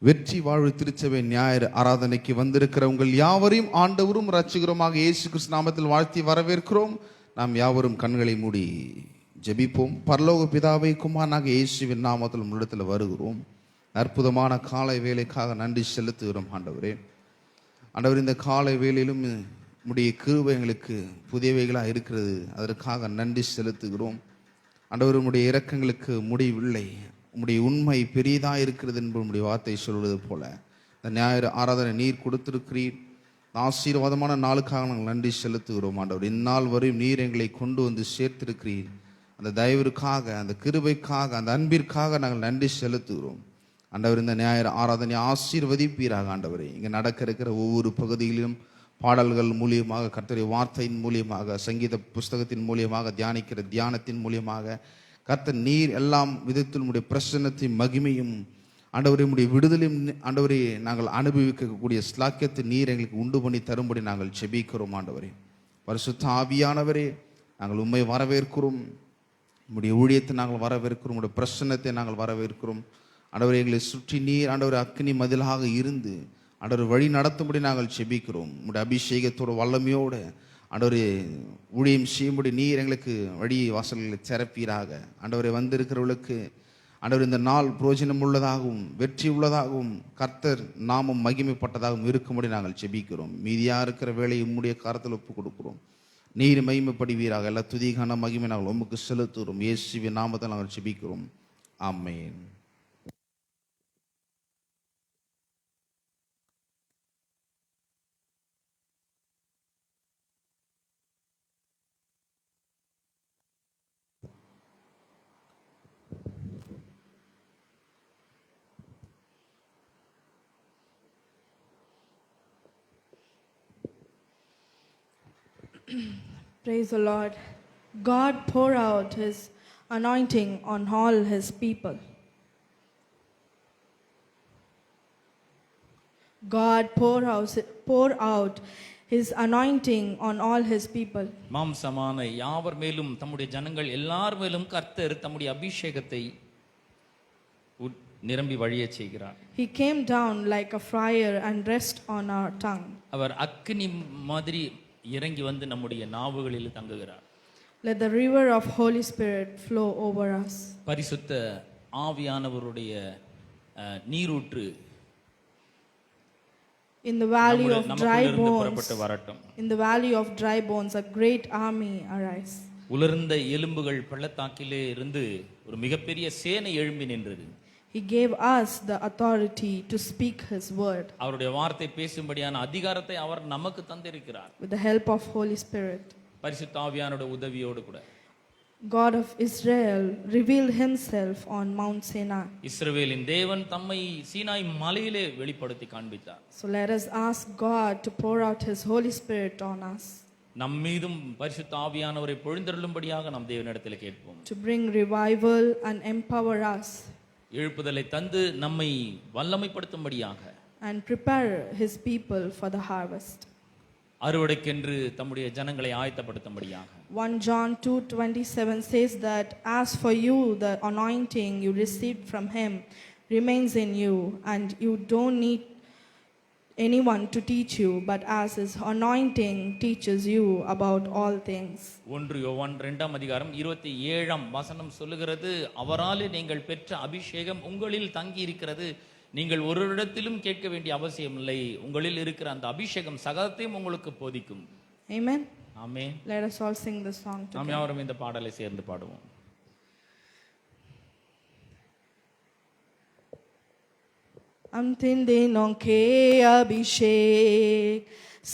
வெற்றி வாழ்வு திருச்சபை ஞாயிறு ஆராதனைக்கு வந்திருக்கிற உங்கள் யாவரையும் ஆண்டவரும் இரட்சகருமாக இயேசு கிறிஸ்து நாமத்தில் வாழ்த்தி வரவேற்கிறோம். நாம் யாவரும் கண்களை மூடி ஜெபிப்போம். பரலோக பிதாவை குமாரனாக இயேசுவின் நாமத்தில் உங்களிடத்தில் வருகிறோம். அற்புதமான காலை வேலைக்காக நன்றி செலுத்துகிறோம். ஆண்டவரே, இந்த காலை வேலையிலும் உம்முடைய கிருபை எங்களுக்கு புதியவைகளாக இருக்கிறது. அதற்காக நன்றி செலுத்துகிறோம். ஆண்டவர், உம்முடைய இரக்கங்களுக்கு முடிவில்லை. உம்முடைய உண்மை பெரியதாக இருக்கிறது என்று உம்முடைய வார்த்தை சொல்வது போல இந்த ஞாயிறு ஆராதனை நீர் கொடுத்திருக்கிறீர். ஆசீர்வாதமான நாளுக்காக நாங்கள் நன்றி செலுத்துகிறோம். ஆண்டவர், இந்நாள் வரையும் நீர் எங்களை கொண்டு வந்து சேர்த்திருக்கிறீர். அந்த தயவிற்காக, அந்த கிருபைக்காக, அந்த அன்பிற்காக நாங்கள் நன்றி செலுத்துகிறோம். ஆண்டவர், இந்த ஞாயிறு ஆராதனை ஆசீர்வதிப்பீராக. ஆண்டவரே, இங்கே நடக்க இருக்கிற ஒவ்வொரு பகுதியிலும் பாடல்கள் மூலியமாக, கர்த்தருடைய வார்த்தையின் மூலியமாக, சங்கீத புஸ்தகத்தின் மூலியமாக, தியானிக்கிற தியானத்தின் மூலியமாக கர்த்தர் நீர் எல்லாம் விதத்தில் உடைய பிரசன்னத்தையும் மகிமையும் ஆண்டவரே, உடைய விடுதலையும் ஆண்டவரே நாங்கள் அனுபவிக்கக்கூடிய ஸ்லாக்கியத்தை நீர் எங்களுக்கு உண்டு பண்ணி தரும்படி நாங்கள் செபிக்கிறோம். ஆண்டவரே, பரிசுத்த ஆவியானவரே, நாங்கள் உண்மை வரவேற்கிறோம். உடைய ஊழியத்தை நாங்கள் வரவேற்கிறோம். உடைய பிரசன்னத்தை நாங்கள் வரவேற்கிறோம். ஆண்டவரே, எங்களை சுற்றி நீர் ஆண்டவரே அக்னி மதிலாக இருந்து ஆண்டவர் வழி நடத்தும்படி நாங்கள் செபிக்கிறோம். உடைய அபிஷேகத்தோட வல்லமையோடு ஆண்டவரே ஊழியம் செய்யும்படி நீர் எங்களுக்கு வழி வாசல்களை திறப்பீராக. ஆண்டவரே, வந்திருக்கிறவர்களுக்கு ஆண்டவர் இந்த நாள் பிரயோஜனம் உள்ளதாகவும் வெற்றி உள்ளதாகவும் கர்த்தர் நாமும் மகிமைப்பட்டதாகவும் இருக்கும்படி நாங்கள் செபிக்கிறோம். மீதியாக இருக்கிற வேலையை உம்முடைய கரத்தில் ஒப்பு கொடுக்கிறோம். நீர் மகிமைப்படுவீராக. எல்லா துதிகான மகிமை நாங்கள் உமக்கு செலுத்துகிறோம். இயேசுவின் நாமத்தை நாங்கள் செபிக்கிறோம். ஆமென். Praise the Lord. God pour out His anointing on all His people. God pour out His anointing on all His people. மாம்சமான யாவர் மேலும் தம்முடைய ஜனங்கள் எல்லார் மேலும் கர்த்தர் தம்முடைய அபிஷேகத்தை நிரம்பி வழியச் செய்கிறார். He came down like a fire and rest on our tongue. அவர் அக்கினி மாதிரி இறங்கி வந்து நம்முடைய நாவுகளில் தங்குகிறார். Let the river of Holy Spirit flow over us. பரிசுத்த ஆவியானவருடைய நீரூற்று In the valley of dry bones, வரட்டும். in the valley of dry bones, a great army arise. உலர்ந்த எலும்புகள் பள்ளத்தாக்கிலே இருந்து ஒரு மிகப்பெரிய சேனை எழும்பி நின்றது. He gave us the authority to speak His word. அவருடைய வார்த்தை பேசும்படியான அதிகாரத்தை அவர் நமக்கு தந்திருக்கிறார். With the help of Holy Spirit. பரிசுத்த ஆவியானவருடைய உதவியோடு கூட God of Israel revealed Himself on Mount Sinai. இஸ்ரவேலின் தேவன் தம்மை சீனாய் மலையிலே வெளிப்படுத்தி காண்பித்தார். So let us ask God to pour out His Holy Spirit on us. நம் மீதும் பரிசுத்த ஆவியானவரை பொழிந்தருளும்படியாக நம் தேவனிடத்தில் கேட்போம். To bring revival and empower us. எழுப்புதலை தந்து நம்மை வல்லமைப்படுத்தும்படியாக And prepare His people for the harvest. அறுவடைக்கென்று தம்முடைய ஜனங்களை ஆயத்தப்படுத்தும்படியாக. 1 John 2:27 says that as for you the anointing you received from Him remains in you and you don't need anyone to teach you, but as His anointing teaches you about all things. 1 யோவான் 2:27 சொல்லுகிறது, அவராலே நீங்கள் பெற்ற அபிஷேகம் உங்களில் தங்கி இருக்கிறது. நீங்கள் ஒரு இடத்திலும் கேட்க வேண்டிய அவசியம் இல்லை. உங்களில் இருக்கிற அந்த அபிஷேகம் சகலத்தையும் உங்களுக்கு போதிக்கும். Amen. Amen. Let us all sing this song together. நாம் யாவரும் இந்த பாடலை சேர்ந்து பாடுவோம். अंतिम दिनों के अभिषेक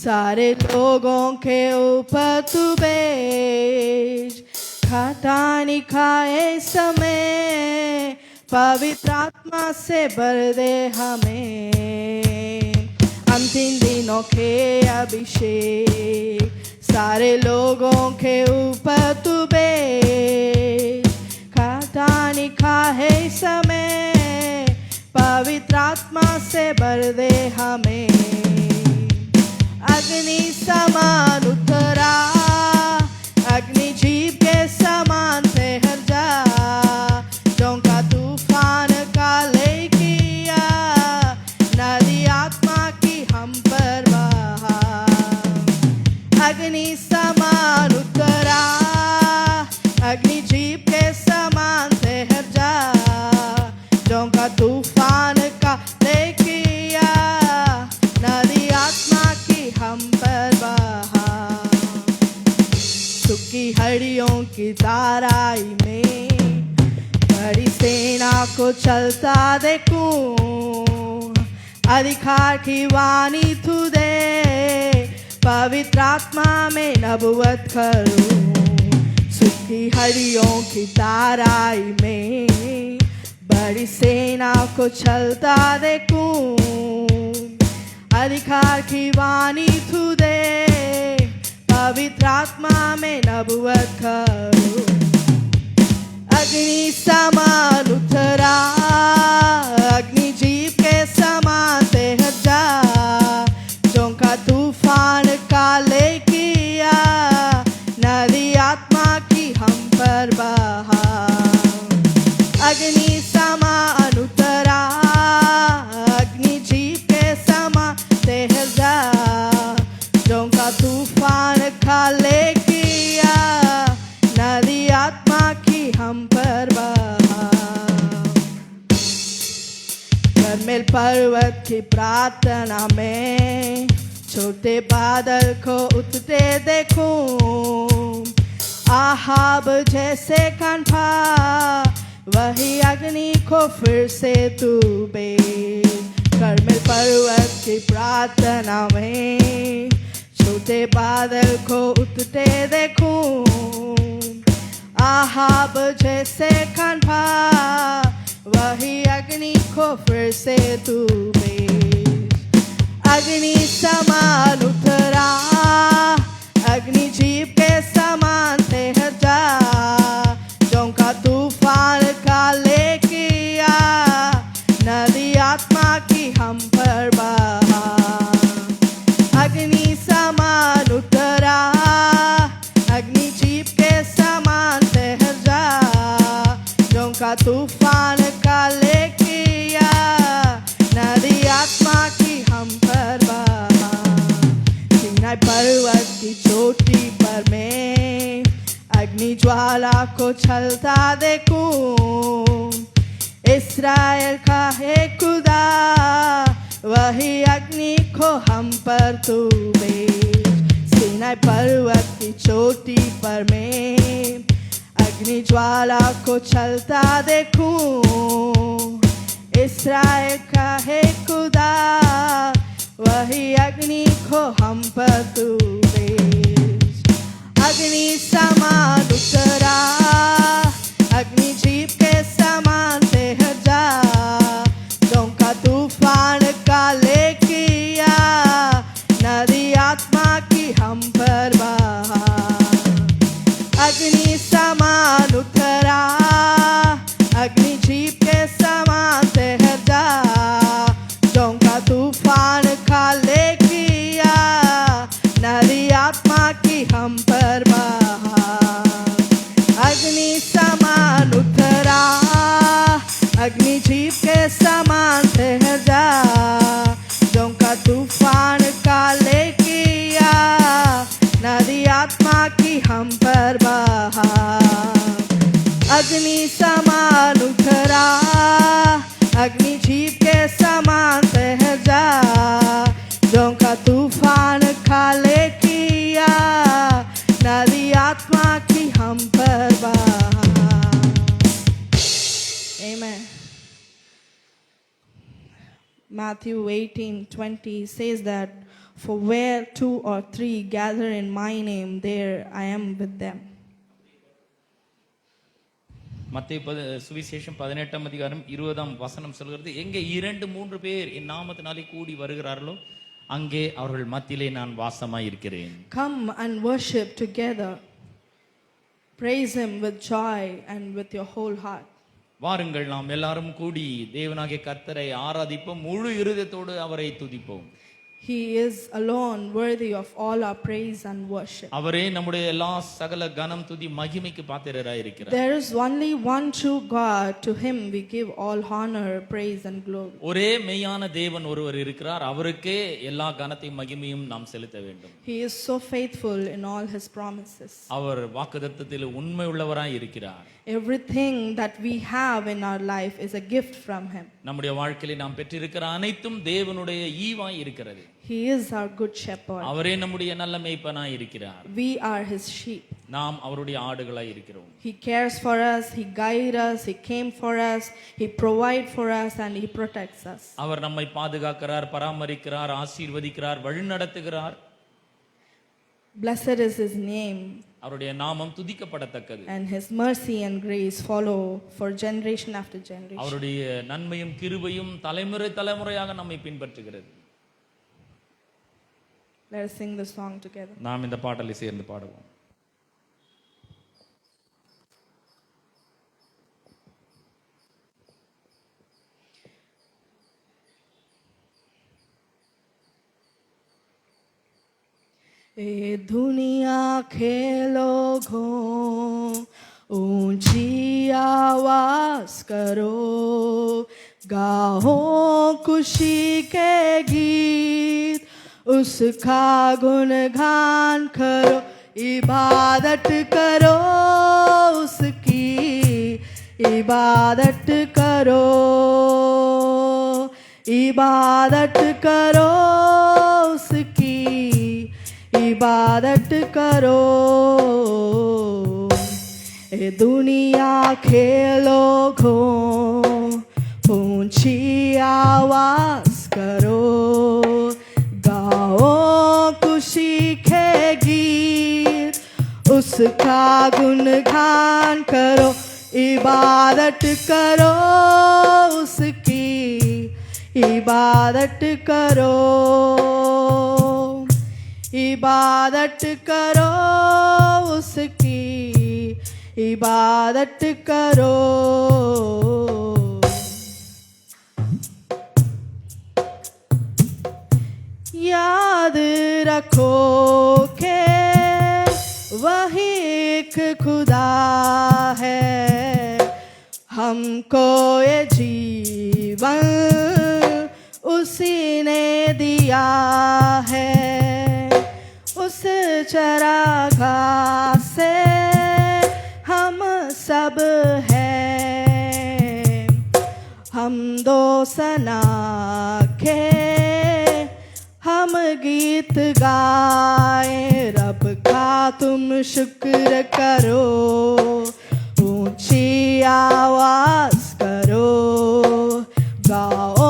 सारे लोगों के ऊपर तू भेज. खाता नहीं खाए समय पवित्र आत्मा से भर दे हमें. अंतिम दिनों के अभिषेक सारे लोगों के ऊपर तू भेज. खाता नहीं खाए समय पवित्र आत्मा से भर दे हमें. अग्नि समान उतरा, अग्नि जीव के समान ठहर जा. जो का तूफान का ले किया को चलता देखूं, अधिकार की वाणी तू दे, पवित्र आत्मा में नबुवत करूं, सुख की हड्डियों की ताराई में बड़ी सेना को चलता देखूं, अधिकार की वाणी तू दे, पवित्र आत्मा में नबुवत करूं। अग्नि समान उतरा, अग्नि जीव के समान तेज जा, झोंका तूफान का ले किया, नदी आत्मा की हम पर बहा। अग्नि समान उतरा, अग्नि जीव के समान तेज जा, झोंका तूफान का ले किया, नदी आत्मा की हम पर बहा। कर्मेल पर्वत की प्रार्थना में छोटे बादल को उठते देखूं, आहाब जैसे कान्हा वही अग्नि को फिर से तू बे। कर्मेल पर्वत की प्रार्थना में छोटे बादल को उठते देखूं, आहाब जैसे कान्हा वही अग्नि को फिर से तू भेज। अग्नि समान उतरा, अग्नि जीव के समान तेज जा, झोंका तूफान का ले किया, नदी आत्मा की हम पर बहा। अग्नि समान उतरा, अग्नि जीव के समान तेज जा, झोंका तूफान का ले किया, नदी आत्मा की हम पर बहा। सीनाई पर्वत की चोटी पर मैं अग्नि ज्वाला को चलता देखूं, इस्राएल का है खुदा वही अग्नि को हम पर तू भेज। सीनाई पर्वत की चोटी पर मैं अग्नि ज्वाला को चलता देखूं, इस्राएल का है खुदा वही अग्नि को हम पर तू भेज। अग्नि समान उतरा, अग्नि जीव के समान तेज जा, झोंका तूफान का ले किया, नदी आत्मा की हम पर बहा। अग्नि समान उतरा, अग्नि जीव के समान तेज जा, झोंका तूफान का ले किया, नदी आत्मा की हम पर बहा। अग्नि समान उतरा, अग्नि जीव के समान तेज जा, झोंका तूफान का ले किया, नदी आत्मा की हम पर बहा। अग्नि समान उतरा, अग्नि जीव के समान तेज जा, झोंका तूफान का ले किया, नदी आत्मा की हम पर बहा। Amen. Matthew 18:20 says that, for where 2 or 3 gather in my name, there I am with them. மத்தேயு சுவிசேஷம் 18ஆம் அதிகாரம் 20ஆம் வசனம் சொல்கிறது, எங்கே 2-3 பேர் என் நாமத்தினாலே கூடி வருகிறார்களோ அங்கே அவர்கள் மத்தியிலே நான் வாசமாய் இருக்கிறேன். Come and worship together. Praise him with joy and with your whole heart. வாருங்கள் நாம் எல்லாரும் கூடி தேவனாகிய கர்த்தரை ஆராதிப்போம், முழு இருதயத்தோடு அவரை துதிப்போம். He is alone worthy of all our praise and worship. அவரே நம்முடைய எல்லா சகல கனம் துதி மகிமைக்கு பாத்திரராய் இருக்கிறார். There is only one true God, to him we give all honor, praise and glory. ஒரே மெய்யான தேவன் ஒருவர் இருக்கிறார், அவருக்கே எல்லா கனத்தையும் மகிமையும் நாம் செலுத்த வேண்டும். He is so faithful in all his promises. அவர் வாக்குத்தத்தத்தில் உண்மை உள்ளவராய் இருக்கிறார். Everything that we have in our life is a gift from him. நம்முடைய வாழ்க்கையிலே நாம் பெற்றிருக்கிற அனைத்தும் தேவனுடைய ஈவாய் இருக்கிறது. He is our good shepherd. அவரே நம்முடைய நல்ல மேய்ப்பனாய் இருக்கிறார். We are his sheep. நாம் அவருடைய ஆடுகளாய் இருக்கிறோம். He cares for us, he guides us, he came for us, he provides for us and he protects us. அவர் நம்மை பாதுகாக்கிறார், பராமரிக்கிறார், ஆசீர்வதிக்கிறார், வழிநடத்துகிறார். Blessed is his name. அவருடைய நாமம் துதிக்கப்படத்தக்கது. And his mercy and grace follow for generation after generation. அவருடைய நன்மையும் கிருபையும் தலைமுறை தலைமுறையாக நம்மை பின்பற்றுகிறது. Let us sing the song together. நாம் இந்த பாடலை சேர்ந்து பாடுவோம். ए दुनिया खेलो घो ऊंची आवाज करो, गाओ खुशी के गीत, उसका गुणगान करो, इबादत करो उसकी, इबादत करो, इबादत करो उसकी, इबादत करो। ए दुनिया खेलो घो ऊंची आवाज करो, गाओ खुशी के गीत, उसका गुणगान करो, इबादत करो उसकी, इबादत करो, इबादत करो उसकी, इबादत करो। याद रखो के वही एक खुदा है, हमको ये जीवन उसी ने दिया है, उस चरागाह से हम सब हैं, हम दो सना के हम गीत गाए, रब का तुम शुक्र करो, ऊंची आवाज करो, गाओ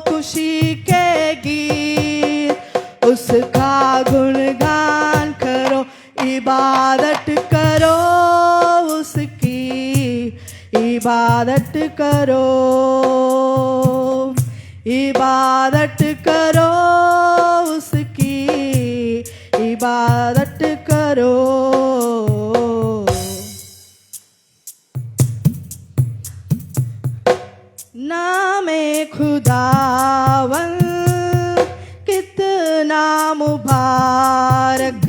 खुशी के गीत, उसका गुणगान करो, इबादत करो उसकी, इबादत करो, इबादत करो उसकी, इबादत करो। नामे खुदावन कितना मुबारक,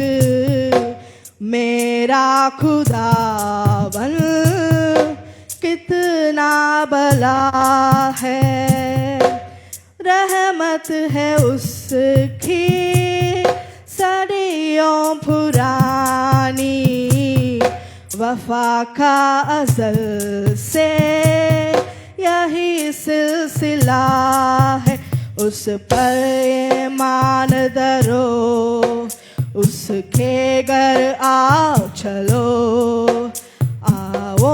मेरा खुदावन कितना भला है, रहमत है उसकी सदियों पुरानी, वफा का अज़ल से यही सिलसिला है, उस पर ईमान धरो, उसके घर आओ चलो, आओ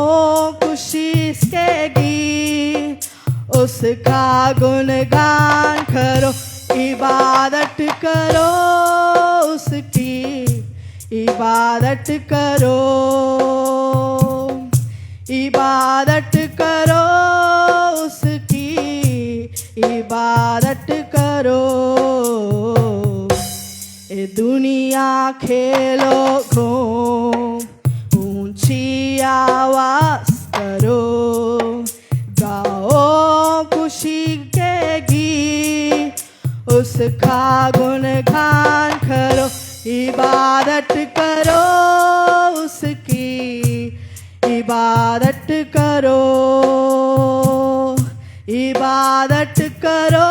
खुशी के गीत, उसका गुणगान करो, इबादत करो उसकी, इबादत करो, इबादत करो उसकी, इबादत करो। ए दुनिया खेलो घूम ऊंची आवाज करो, गाओ खुशी के गीत, उसका गुणगान करो, इबादत करो उसकी, इबादत करो, इबादत करो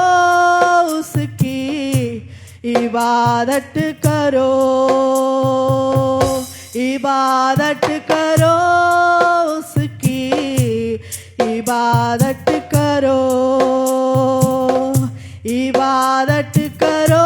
उसकी, इबादत करो, इबादत करो उसकी, इबादत करो, इबादत करो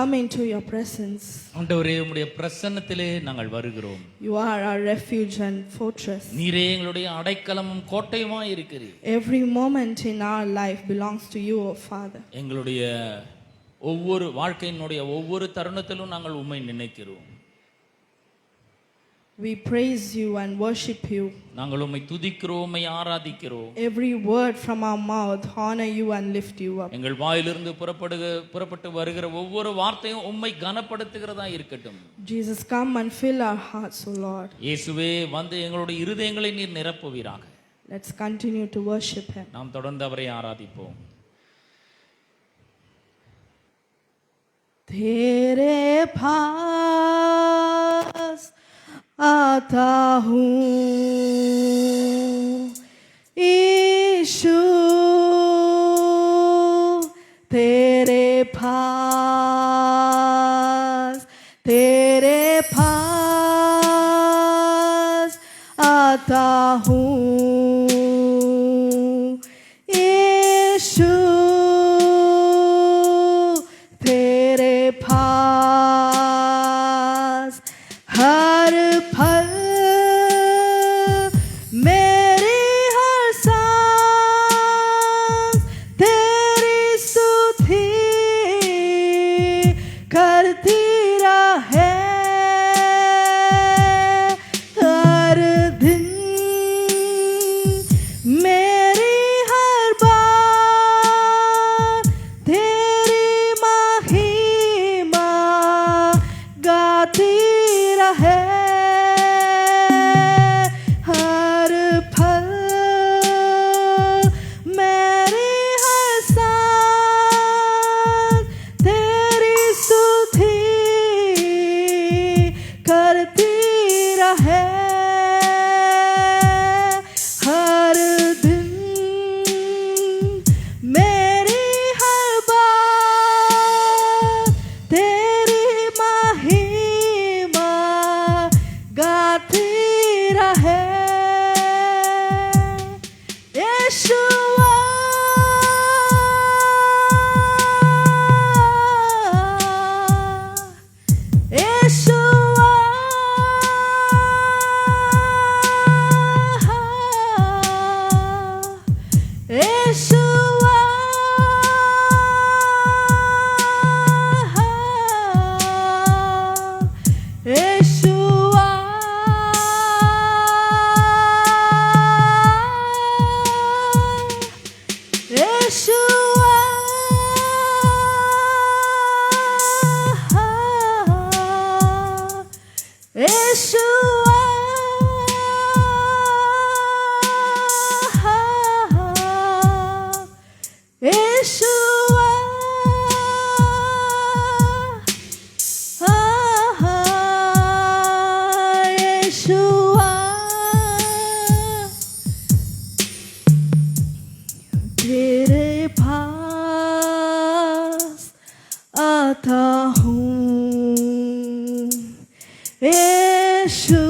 come into your presence. ஆண்டவரே உம்முடைய பிரசன்னத்திலே நாங்கள் வருகிறோம். You are our refuge and fortress. நீரே எங்களுடைய அடைக்கலமும் கோட்டையுமாய் இருக்கிறீர். Every moment in our life belongs to you, O Father. எங்களுடைய ஒவ்வொரு வாழ்க்கையினுடைய ஒவ்வொரு தருணத்திலும் நாங்கள் உம்மை நினைக்கிறோம். We praise you and worship you. நாங்கள் உம்மை துதிக்கிறோம், உம்மை ஆராதிக்கிறோம். Every word from our mouth honor you and lift you up. எங்கள் வாயிலிருந்து புறப்பட்டு வருகிற ஒவ்வொரு வார்த்தையும் உம்மை கனப்படுத்துகிறதா இருக்கட்டும். Jesus, come and fill our hearts, O Lord. இயேசுவே வந்து எங்களுடைய இருதயங்களை நீர் நிரப்புவீராக. Let's continue to worship him. நாம் தொடர்ந்து அவரை ஆராதிப்போம். तेरे पास आता हूँ यीशु, तेरे पास आता हूँ यीशु, तेरे पास हर पल मेरी हर सांस तेरी स्तुति करती रहे, हर दिन मेरी हर बात तेरी महिमा गाती रहे, हर पल मेरी हर सांस तेरी स्तुति करती रहे, हर दिन मेरी हर बात तेरी महिमा गाती रहे, यीशुआ यीशुआ यीशुआ यीशुआ यीशुआ यीशुआ यीशुआ यीशुआ तेरे पास आता हूँ यीशु,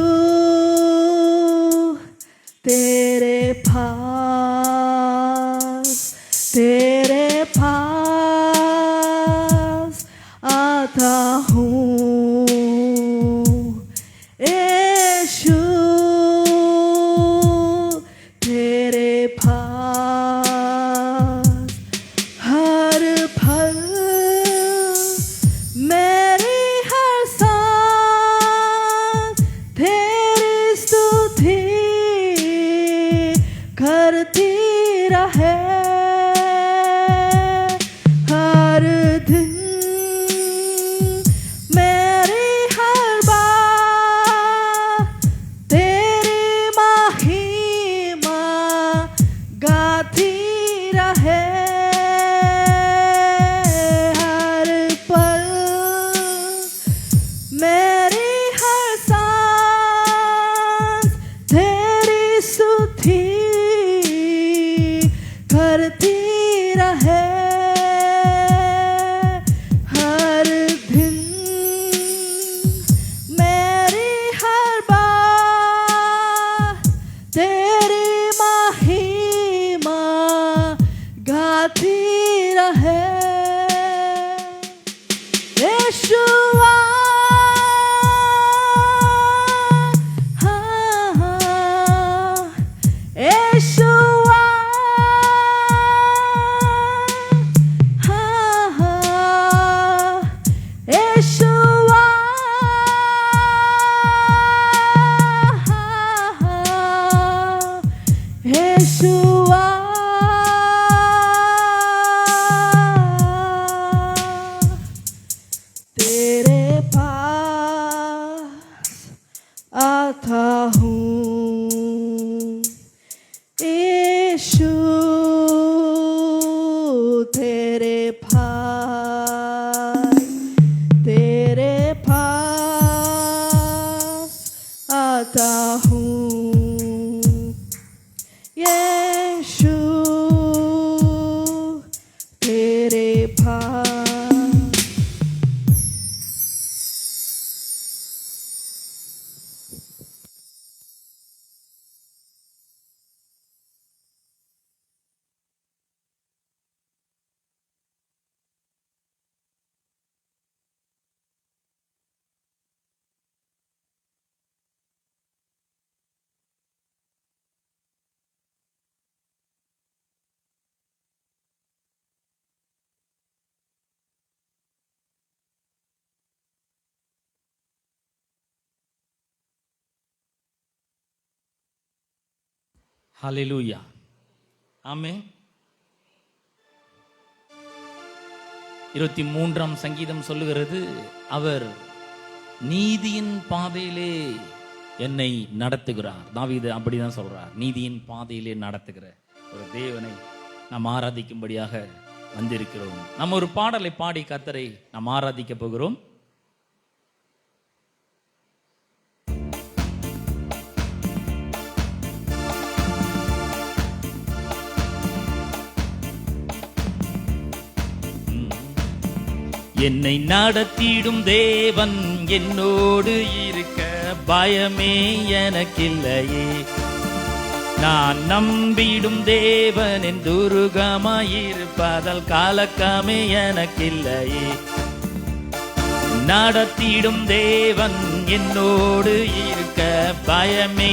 तेरे पास आता हूँ यीशु, तेरे पास हर पल मेरी हर सांस तेरी स्तुति करती रहे, हर दिन मेरी हर बात तेरी महिमा गाती रहे, हर पल मेरी हर सांस तेरी स्तुति करती रहे, हर दिन मेरी हर बात तेरी महिमा गाती रहे, आता हूँ यीशु तेरे पास। ஹalleluya. ஆமென். 23ஆம் சங்கீதம் சொல்லுகிறது, அவர் நீதியின் பாதையிலே என்னை நடத்துகிறார். தாவீது அப்படிதான் சொல்றார், நீதியின் பாதையிலே நடத்துகிற ஒரு தேவனை நாம் ஆராதிக்கும்படியாக வந்திருக்கிறோம். நம்ம ஒரு பாடலை பாடி கர்த்தரை நாம் ஆராதிக்க போகிறோம். என்னை நடத்திடும் தேவன் என்னோடு இருக்க பயமே எனக்கில்லையே. நான் நம்பிடும் தேவன் என் துருகமாயிருப்பதால் கலக்கமே எனக்கில்லையே. நடத்திடும் தேவன் என்னோடு இருக்க பயமே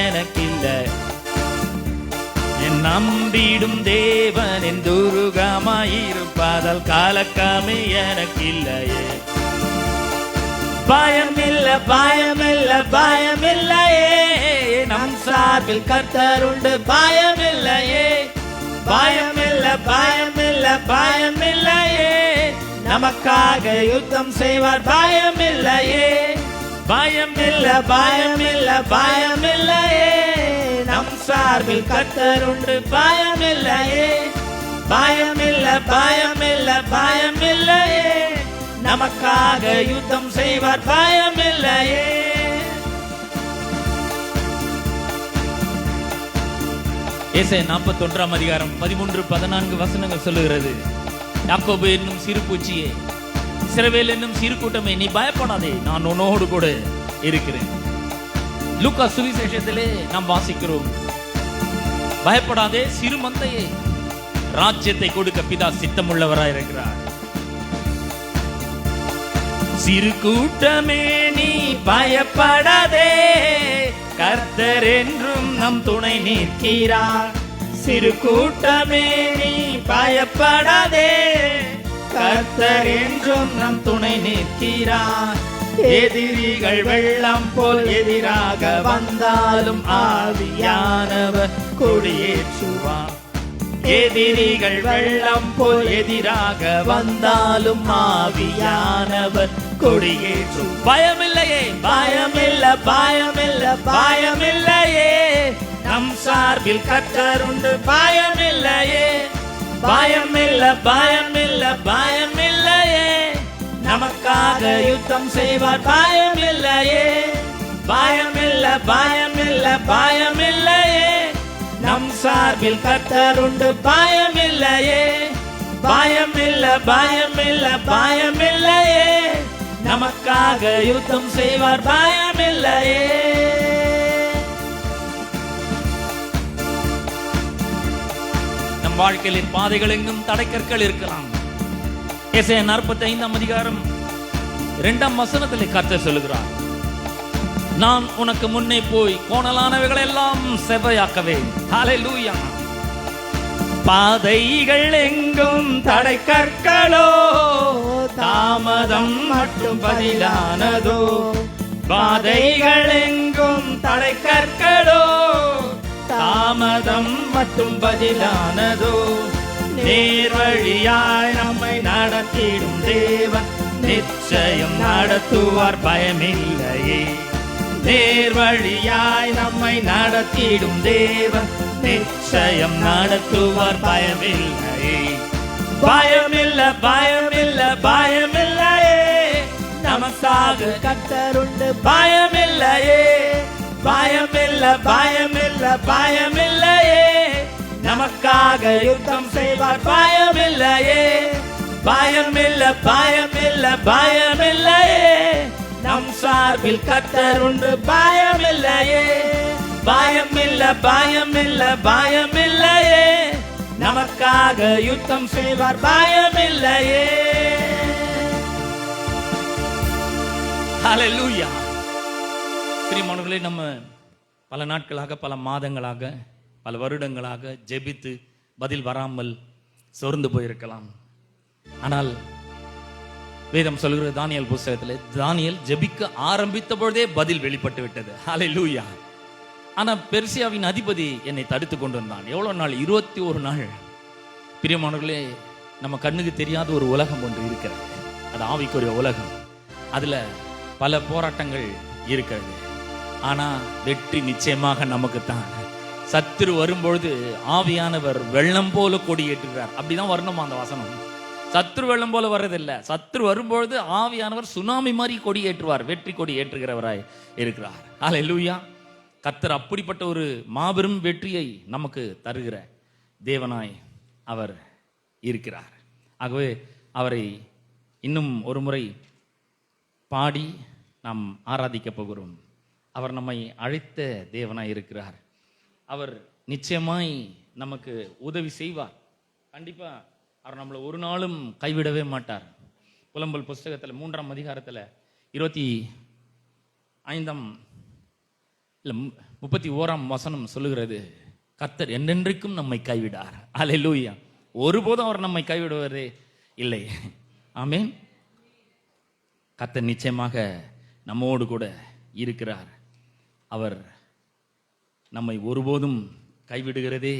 எனக்கில்லை. என் நம்பிடும் தேவன் என் துருகமாயிருப்பதால் கலக்கமே எனக்கில்லையே. பயமில்ல பயமில்ல பயமில்லையே, நம் சார்பில் கர்த்தர் உண்டு பயமில்லையே. பயமில்ல பயமில்ல பயமில்லையே, நமக்காக யுத்தம் செய்வார் பயமில்லையே. பயமில்ல பயமில்ல பயமில்லையே, நம் சார்பில் கர்த்தர் உண்டு பயமில்லையே. பயமில்ல பயமில்ல பயமில்லையே, நமக்காக யுத்தம் செய்வார் பயமில்லையே. ஏசாயா 41ஆம் அதிகாரம் 13-14 வசனங்கள் சொல்லுகிறது, யாக்கோபு என்னும் சிறு பூச்சியே, இஸ்ரவேல் என்னும் சிறு கூட்டமே, நீ பயப்படாதே, நான் உன்னோடு கூட இருக்கிறேன். லூக்கா சுவிசேஷத்திலே நாம் வாசிக்கிறோம், பயப்படாதே சிறு மந்தையே, ராஜ்யத்தை கொடுக்க பிதா சித்தமுள்ளவராய் இருக்கிறார். சிறு கூட்டமே நீ பயப்படாதே, கர்த்தர் என்றும் நம் துணை நிற்கிறார். சிறு கூட்டமே நீ பயப்படாதே, கர்த்தர் என்றும் நம் துணை நிற்கிறார். எதிரிகள் வெள்ளம் போல் எதிராக வந்தாலும் ஆவியானவர் கொடியேற்றுவார். எதிரிகள் வெள்ளம் போல் எதிராக வந்தாலும் ஆவியானவர் கொடியேற்றும். பயமில்லையே பயமில்ல பயமில்ல பயமில்லையே, நம் சார்பில் கர்த்தர் உண்டு பயமில்லையே. பயமில்ல பயமில்ல பயமில்லையே, நமக்காக யுத்தம் செய்வார் பயமில்லையே. பயமில்ல பயமில்ல பயமில்லையே, நம் சார்பில் கர்த்தர் உண்டு பயமில்லையே. பயமில்ல பயமில்ல பயமில்லையே, நமக்காக யுத்தம் செய்வார் பயமில்லையே. நம் வாழ்க்கையின் பாதைகள் எங்கும் தடைக்கற்கள் இருக்கலாம். ஏசாயா 45ஆம் அதிகாரம் 2ஆம் வசனத்திலே கர்த்தர் சொல்லுகிறார், நான் உனக்கு முன்னே போய் கோணலானவைகள் எல்லாம் செவ்வையாக்கவேன். ஹல்லேலூயா. பாதைகள் எங்கும் தடை கற்களோ, தாமதம் மட்டும் பதிலானதோ. பாதைகள் எங்கும் தடை கற்களோ, தாமதம் மட்டும் பதிலானதோ. நேர்வழியாய் நம்மை நடத்திடும் தேவன் நிச்சயம் நடத்துவார் பயமில்லையே. நேர்வழியாய் நம்மை நடத்திடும் தேவன் நிச்சயம் நடத்துவார் பயமில்லையே. பயமில்ல பயமில்ல பயமில்லையே, நமக்காக கர்த்தர் உண்டு பயமில்லையே. பயமில்ல பயமில்ல பயமில்லையே, நமக்காக யுத்தம் செய்வார் பயமில்லையே, பயமில்ல பயமில்ல பயமில்லையே, நம் சார்பில் கர்த்தர் உண்டு பயமில்லையே, பயமில்ல பயமில்ல பயமில்லையே, நமக்காக யுத்தம் செய்வார் பயமில்லையே. ஹல்லேலூயா. பிரியமானவர்களே, நம்ம பல நாட்களாக பல மாதங்களாக பல வருடங்களாக ஜெபித்து பதில் வராமல் சோர்ந்து போயிருக்கலாம். ஆனால் வேதம் சொல்கிற தானியேல் புத்தகத்தில் தானியேல் ஜெபிக்க ஆரம்பித்த பொழுதே பதில் வெளிப்பட்டு விட்டது. ஹல்லேலூயா. ஆனா பெர்சியாவின் அதிபதி என்னை தடுத்து கொண்டு வந்தான். எவ்வளவு நாள்? 21 நாள். பிரியமானவர்களே, நம்ம கண்ணுக்கு தெரியாத ஒரு உலகம் ஒன்று இருக்கிறது. அது ஆவிக்குரிய உலகம். அதுல பல போராட்டங்கள் இருக்கிறது. ஆனா வெற்றி நிச்சயமாக நமக்கு தான். சத்துரு வரும்பொழுது ஆவியானவர் வெள்ளம் போல கொடியேற்றுகிறார். அப்படிதான் வரணுமா அந்த வசனம்? சத்துரு வெள்ளம் போல வர்றதில்லை. சத்துரு வரும்பொழுது ஆவியானவர் சுனாமி மாதிரி கொடி ஏற்றுவார். வெற்றி கொடி ஏற்றுகிறவராய் இருக்கிறார். ஹல்லேலூயா. கர்த்தர் அப்படிப்பட்ட ஒரு மாபெரும் வெற்றியை நமக்கு தருகிற தேவனாய் அவர் இருக்கிறார். ஆகவே அவரை இன்னும் ஒரு முறை பாடி நாம் ஆராதிக்க போகிறோம். அவர் நம்மை அழைத்த தேவனாய் இருக்கிறார். அவர் நிச்சயமாய் நமக்கு உதவி செய்வார். கண்டிப்பா அவர் நம்மளை ஒரு நாளும் கைவிடவே மாட்டார். புலம்பல் புஸ்தகத்தில் 3ஆம் அதிகாரத்தில் 31ஆம் வசனம் சொல்லுகிறது, கர்த்தர் என்றென்றைக்கும் நம்மை கைவிடார். அல்லேலூயா. ஒருபோதும் அவர் நம்மை கைவிடுவதே இல்லை. ஆமென். கர்த்தர் நிச்சயமாக நம்மோடு கூட இருக்கிறார். அவர் நம்மை ஒருபோதும் கைவிடுகிறதே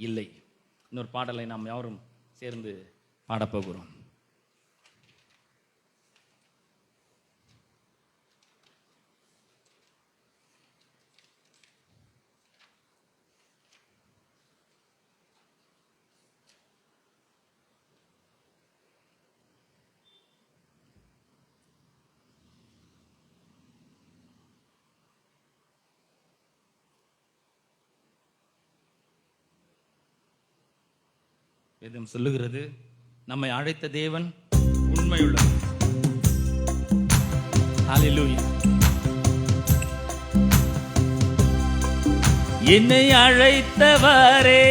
இல்லை. இன்னொரு பாடலை நாம் யாரும் சேர்ந்து பாடப்போகிறோம். வேதம் சொல்லுகிறது, நம்மை அழைத்த தேவன் உண்மையுள்ளவர். ஹல்லேலூயா. என்னை அழைத்தவரே,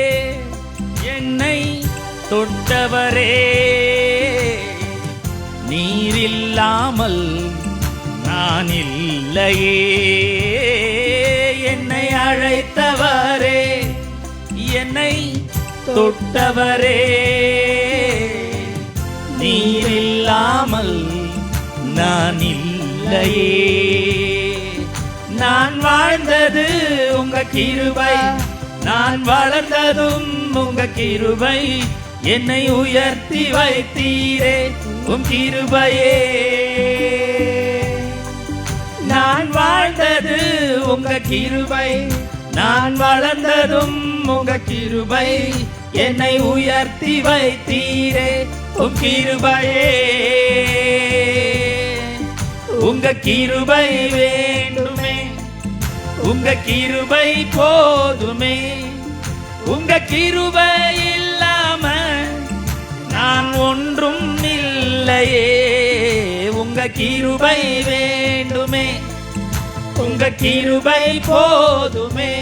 என்னை தொட்டவரே, நீரில்லாமல் நான் இல்லையே. என்னை அழைத்தவரே, என்னை தொட்டவரே, நீரில்லாமல் நான் இல்லையே. நான் வாழ்ந்தது உங்க கிருபை, நான் வளர்ந்ததும் உங்க கிருபை, என்னை உயர்த்தி வைத்தீரே உம் கிருபையே. நான் வாழ்ந்தது உங்க கிருபை, நான் வளர்ந்ததும் உங்க கிருபை, என்னை உயர்த்தி வைத்தீரே உம் கிருபையே. உங்க கிருபை வேண்டுமே, உங்க கிருபை போதுமே, உங்க கிருபை இல்லாம நான் ஒன்றும் இல்லையே. உங்க கிருபை வேண்டுமே, உங்க கிருபை போதுமே,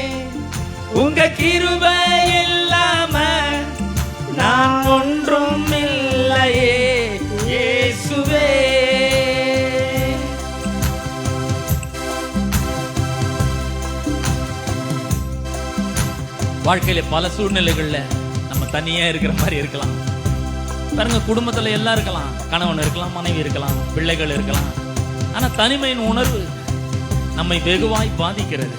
உங்க கிருபை இல்லாம நான் ஒன்றும் இல்லையே இயேசுவே. வாழ்க்கையில பல சூழ்நிலைகள்ல நம்ம தனியா இருக்கிற மாதிரி இருக்கலாம். பாருங்க, குடும்பத்துல எல்லாம் இருக்கலாம், கணவன் இருக்கலாம், மனைவி இருக்கலாம், பிள்ளைகள் இருக்கலாம். ஆனா தனிமையின் உணர்வு நம்மை வெகுவாய் பாதிக்கிறது.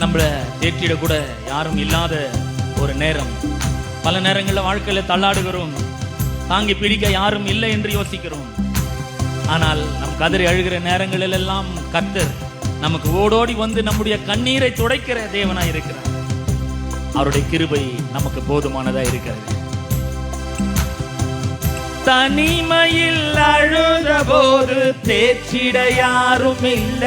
நம்மள தேற்றிட கூட யாரும் இல்லாத ஒரு நேரம். பல நேரங்களில் வாழ்க்கையில தள்ளாடுகிறோம், தாங்கி பிடிக்க யாரும் இல்லை என்று யோசிக்கிறோம். ஆனால் நம் கதறி அழுகிற நேரங்களில் எல்லாம் கர்த்தர் நமக்கு ஓடோடி வந்து நம்முடைய கண்ணீரை துடைக்கிற தேவனாய் இருக்கிறார். அவருடைய கிருபை நமக்கு போதுமானதா இருக்கிறது. தனிமையில் அழுத போது தேற்றிட யாரும் இல்ல,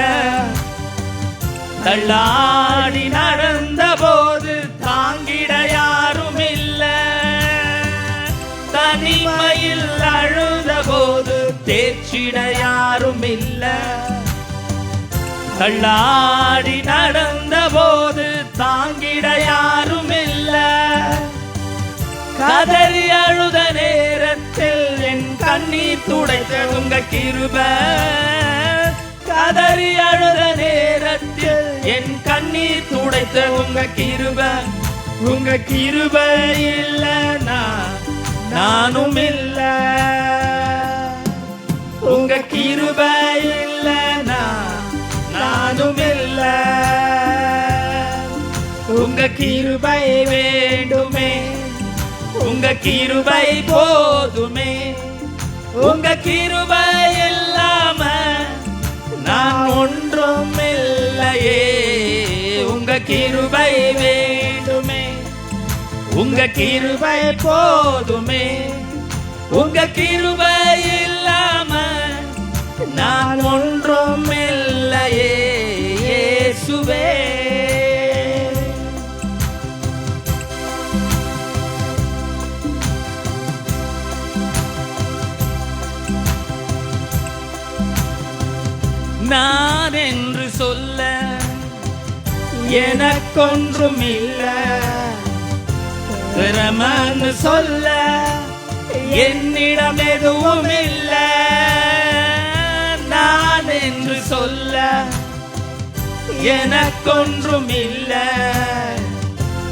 தள்ளாடி நடந்த போது தாங்கிட யாரும் இல்ல, தனிமையில் அழுத போது தேற்றிட யாரும் இல்ல, தள்ளாடி நடந்த போது தாங்கிட யாரும் இல்ல, கதறி அழுத நேரத்தில் என் கண்ணீர் துடைத்த உங்க கிருபை, கதறி அழுத நேரத்தில் என் கண்ணீர் துடைத்த உங்க கிருபை, உங்க கிருபை இல்லைனா நானும் இல்ல, உங்க கிருபை இல்லைனா நானும் இல்ல, உங்க கிருபை வேண்டுமே, உங்க கிருபை போதுமே, உங்க கிருபை இல்லாம நான் ஒன்றும் இல்லையே, உங்க கிருபை வேண்டுமே, உங்க கிருபை போதுமே, உங்க கிருபை இல்லாம நான் ஒன்றும் இல்லையே இயேசுவே. நான் என்று சொல்ல எனக்கொன்றும் இல்ல, திறமன்னு சொல்ல என்னிடம் எதுவும் இல்ல, நான் என்று சொல்ல எனக்கொன்றும் இல்ல,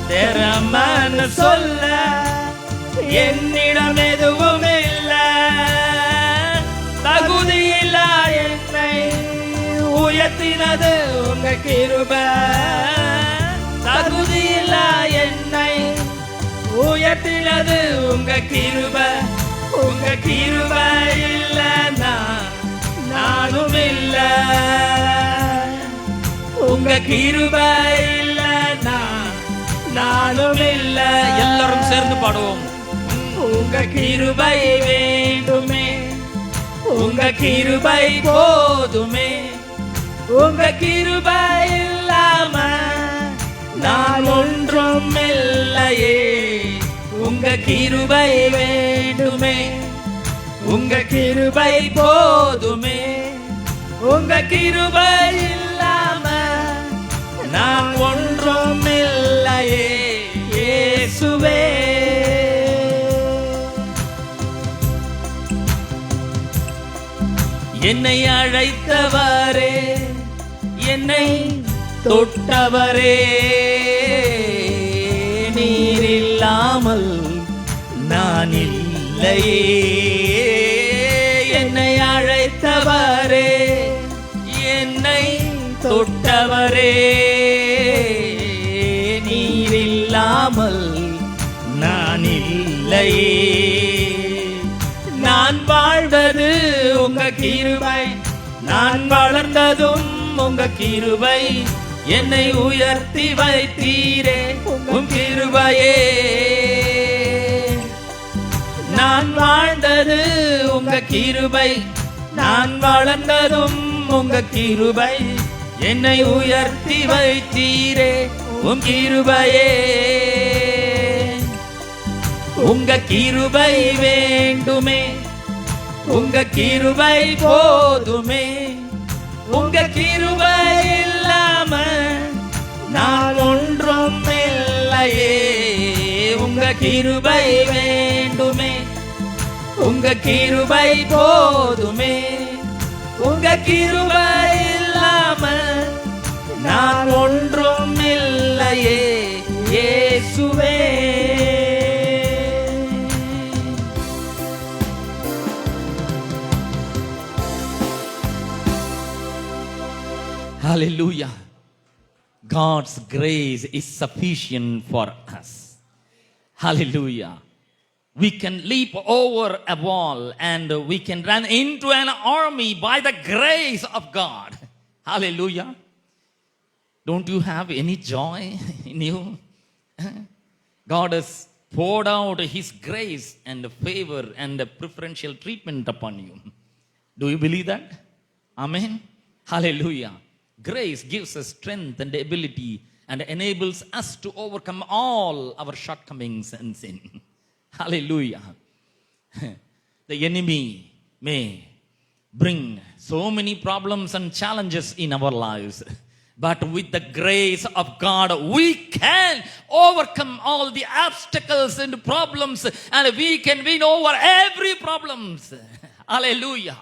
திறமன்னு சொல்ல என்னிடம் எதுவும் இல்ல, தகுதியில்லா என்னை உயர்த்தினது உங்க கிருபை, தகுதியில்லா என்னை உயர்த்தினது உங்க கிருபை, உங்க கிருபை இல்லைனா நானும் இல்ல, உங்க கிருபை இல்லைனா நானும் இல்ல. எல்லாரும் சேர்ந்து பாடுவோம். உங்க கிருபை வேண்டுமே, உங்க கிருபை போதுமே, உங்க கிருபை இல்லாம நான் ஒன்றும் இல்லையே, உங்க கிருபை வேண்டுமே, உங்க கிருபை போதுமே, உங்க கிருபை இல்லாம நான் ஒன்றும் இல்லையே இயேசுவே. என்னை அழைத்தவரே, என்னை தொட்டவரே, நீர் இல்லாமல் நான் இல்லையே, என்னை அழைத்தவரே, என்னை தொட்டவரே, நீர் இல்லாமல் நான் இல்லையே, நான் வாழ்வது உங்க கிருபை, நான் வளர்ந்ததும் உங்க கிருபை, என்னை உயர்த்தி வைத்தீரே உம் கிருபையே, நான் வாழ்ந்தது உங்க கிருபை, நான் வளர்ந்ததும் உங்க கிருபை, என்னை உயர்த்தி வைத்தீரே உம் கிருபையே, உங்க கிருபை வேண்டுமே, உங்க கிருபை போதுமே, உங்க கிருபை இல்லாம நான் ஒன்றும் இல்லையே, உங்க கிருபை வேண்டுமே, உங்க கிருபை போதுமே, உங்க கிருபை இல்லாம நான் ஒன்றும் இல்லையே இயேசுவே. Hallelujah. God's grace is sufficient for us. Hallelujah. We can leap over a wall and we can run into an army by the grace of God. Hallelujah. Don't you have any joy in you? God has poured out His grace and favor and preferential treatment upon you. Do you believe that? Amen. Hallelujah. Grace gives us strength and ability and enables us to overcome all our shortcomings and sin. Hallelujah. The enemy may bring so many problems and challenges in our lives, but with the grace of God, we can overcome all the obstacles and problems, and we can win over every problems. Hallelujah.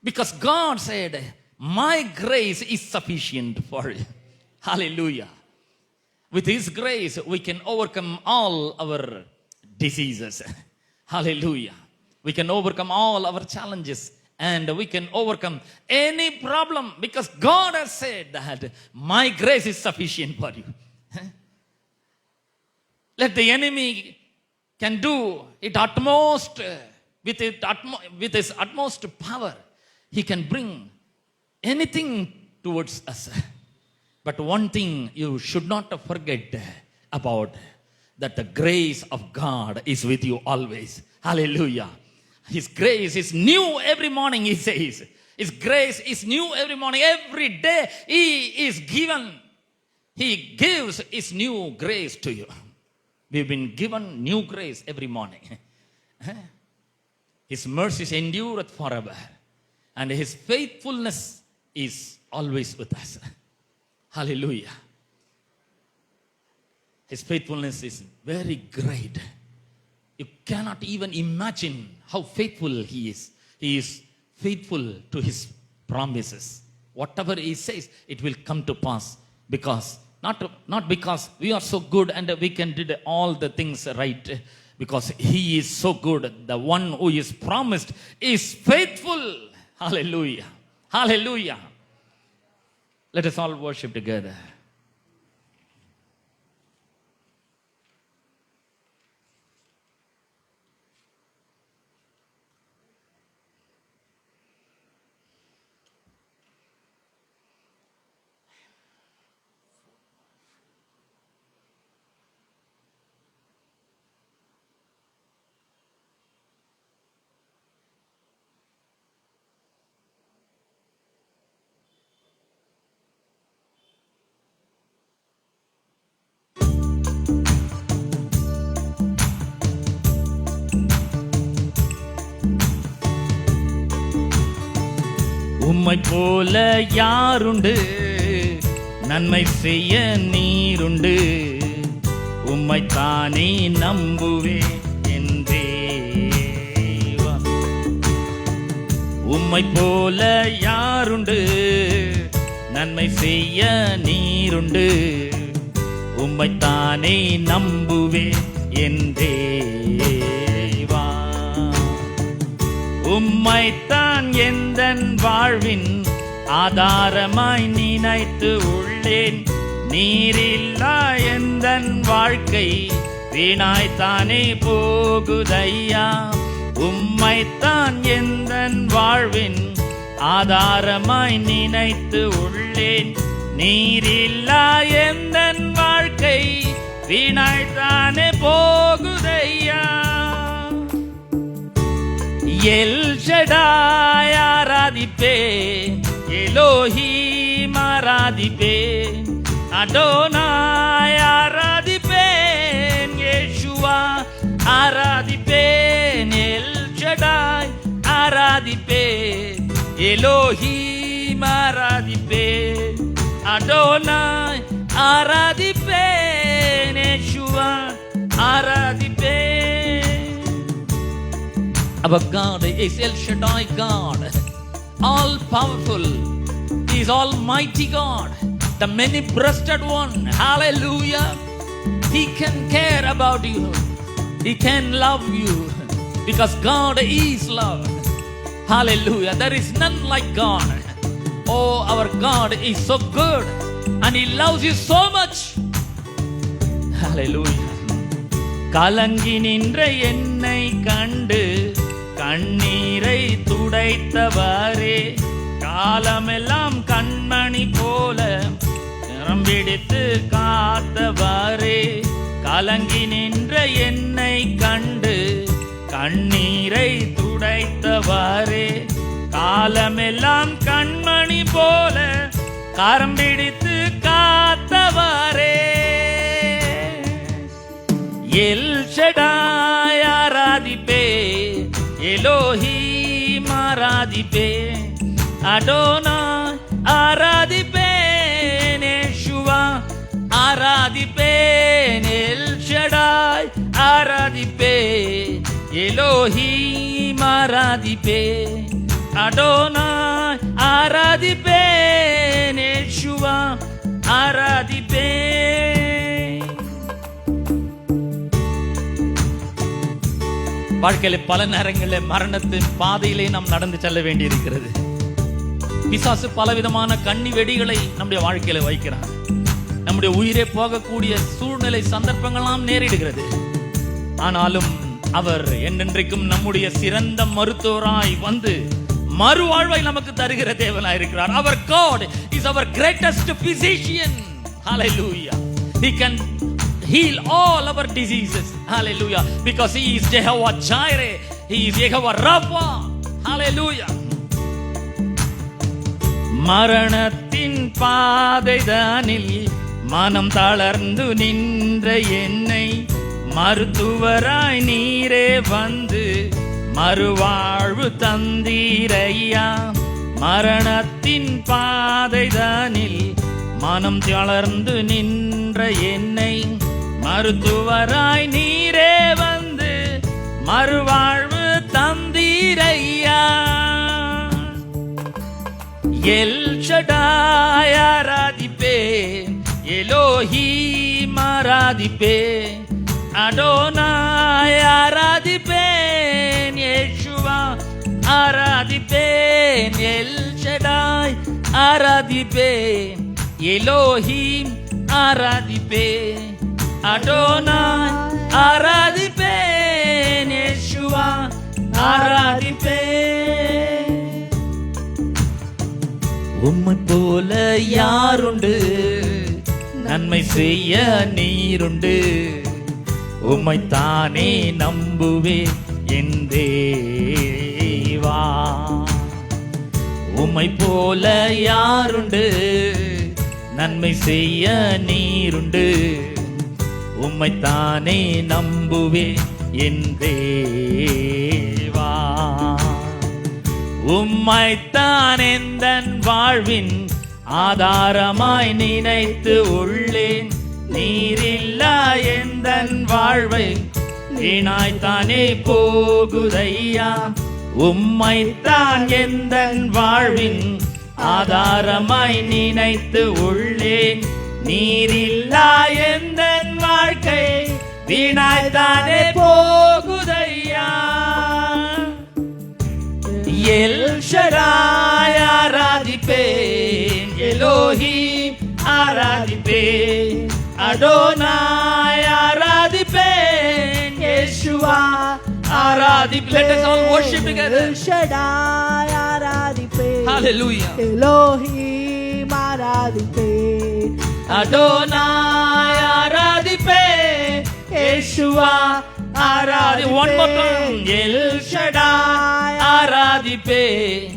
Because God said, my grace is sufficient for you. Hallelujah. With His grace, we can overcome all our diseases. Hallelujah. We can overcome all our challenges, and we can overcome any problem because God has said that my grace is sufficient for you. Let the enemy can do it utmost with his utmost power. He can bring anything towards us. But one thing you should not forget about, that the grace of God is with you always. Hallelujah. His grace is new every morning, He says. His grace is new every morning. Every day He is given. He gives His new grace to you. We've been given new grace every morning. His mercies endureth forever, and His faithfulness is always with us. Hallelujah. His faithfulness is very great. You cannot even imagine how faithful He is. He is faithful to His promises. Whatever He says, it will come to pass. Because not because we are so good and we can do all the things right. Because He is so good. The one who is promised is faithful. Hallelujah. Hallelujah. Let us all worship together. உம்மை போல யாருண்டு, நன்மை செய்ய நீருண்டு, உம்மை தானே நம்புவே என் தேவா. உம்மை போல யாருண்டு, நன்மை செய்ய நீருண்டு, உம்மை தானே நம்புவே என் தேவா. உம்மைத்தான் எந்தன் வாழ்வின் ஆதாரமாய் நினைத்து உள்ளேன். நீரில்லா எந்தன் வாழ்க்கை வீணாய்த்தானே போகுதையா. உம்மைத்தான் எந்தன் வாழ்வின் ஆதாரமாய் நினைத்து உள்ளேன். நீரில்லா எந்தன் வாழ்க்கை வீணாய்த்தானே போகுதையா. எல் ஷடாய் ஆராதிப்பேன், எலோஹீம் ஆராதிப்பேன், அடோனாய் ஆராதிப்பேன், யேசுவா ஆராதிப்பேன். எல் ஷடாய் ஆராதிப்பேன், எலோஹீம் ஆராதிப்பேன், அடோனாய் ஆராதிப்பேன், யேசுவா ஆராதிப்பேன். Our God is El Shaddai God, all powerful. He is Almighty God, the many-breasted one. Hallelujah. He can care about you. He can love you because God is love. Hallelujah. There is none like God. Oh, our God is so good and He loves you so much. Hallelujah. கலங்கி நின்ற என்னை கண்டு கண்ணீரை துடைத்தவரே, காலமெல்லாம் கண்மணி போல நிறம்பிடித்து காத்தவரே. கலங்கி நின்ற என்னை கண்டு கண்ணீரை துடைத்தவரே, காலமெல்லாம் கண்மணி போல கரம் பிடித்து காத்தவரே. எல் ஷடாய் ஆராதிப்பே, எலோஹீம் ஆராதிப்பே, அடோனாய் ஆராதிப்பேன், யேசுவா ஆராதிப்பேன், எல் ஷடாய் ஆராதிப்பேன், எலோஹீம் ஆராதிப்பேன், அடோனாய் ஆராதிப்பேன், யேசுவா ஆராதிப்பேன். வாழ்க்கையில பல நேரங்களில் மரணத்தின் பாதையிலே நாம் நடந்து செல்ல வேண்டி இருக்கிறது. பிசாசு பலவிதமான கண்ணி வெடிகளை நம்முடைய வாழ்க்கையில வைக்கிறார். நம்முடைய உயிரே போகக்கூடிய சூழ்நிலை சந்தர்ப்பங்களாம் நேரிடுகிறது. ஆனாலும் அவர் என்றென்றைக்கும் நம்முடைய சிறந்த மருத்துவராய் வந்து மறுவாழ்வை நமக்கு தருகிற தேவனாய் இருக்கிறார். Our God is our greatest physician. Hallelujah. He can heal all our diseases. Hallelujah. Because he is Jehovah Jireh. He is Jehovah Rapha. Hallelujah. மரணத்தின் பாதைதானில் மனம் தளர்ந்து நின்ற என்னை மருத்துவராய் நீரே வந்து மறுவாழ்வு தந்தீரையா. மரணத்தின் பாதைதானில் மனம் தளர்ந்து நின்ற என்னை மருத்துவராய் நீரே வந்து மறுவாழ்வு தந்தீரையா. எல் ஷடாய் ஆராதிப்பேன், எலோஹீம் ஆராதிப்பேன், அடோனாய் ஆராதிப்பேன், யேசுவா ஆராதிப்பேன், எல் ஷடாய் ஆராதிப்பேன், எலோஹீம் ஆராதிப்பேன், அடோனாய் ஆராதிப்பேன், யேசுவா ஆராதிப்பேன். உம்மை போல யாருண்டு, நன்மை செய்ய நீருண்டு, உம்மைத்தானே நம்புவேன் என் தேவா. உம்மை போல யாருண்டு, நன்மை செய்ய நீருண்டு, உம்மைத்தானே நம்புவேன் என் தேவா. உம்மைத்தான் எந்தன் வாழ்வின் ஆதாரமாய் நினைத்து உள்ளேன். நீரில்லா எந்தன் வாழ்வை வீணாய்த்தானே போகுதையா. உம்மைத்தான் எந்தன் வாழ்வின் ஆதாரமாய் நினைத்து உள்ளேன். நீரில்லா எந்தன் வாழ்க்கை வீணாய்த்தானே போகுதையா. எல் ஷடாய் ஆராதிப்பேன், எலோஹீம் ஆராதிப்பேன், அடோனாய் ஆராதிப்பேன், யேசுவா ஆராதிப்பேன். Let us all worship together. El Shaddai ஆராதிப்பேன், Hallelujah. Elohim ஆராதிப்பேன், அடோனாய் ஆராதிப்பேன், யேசுவா ஆராதி. One more time. El Shaddai ஆராதிப்பேன்,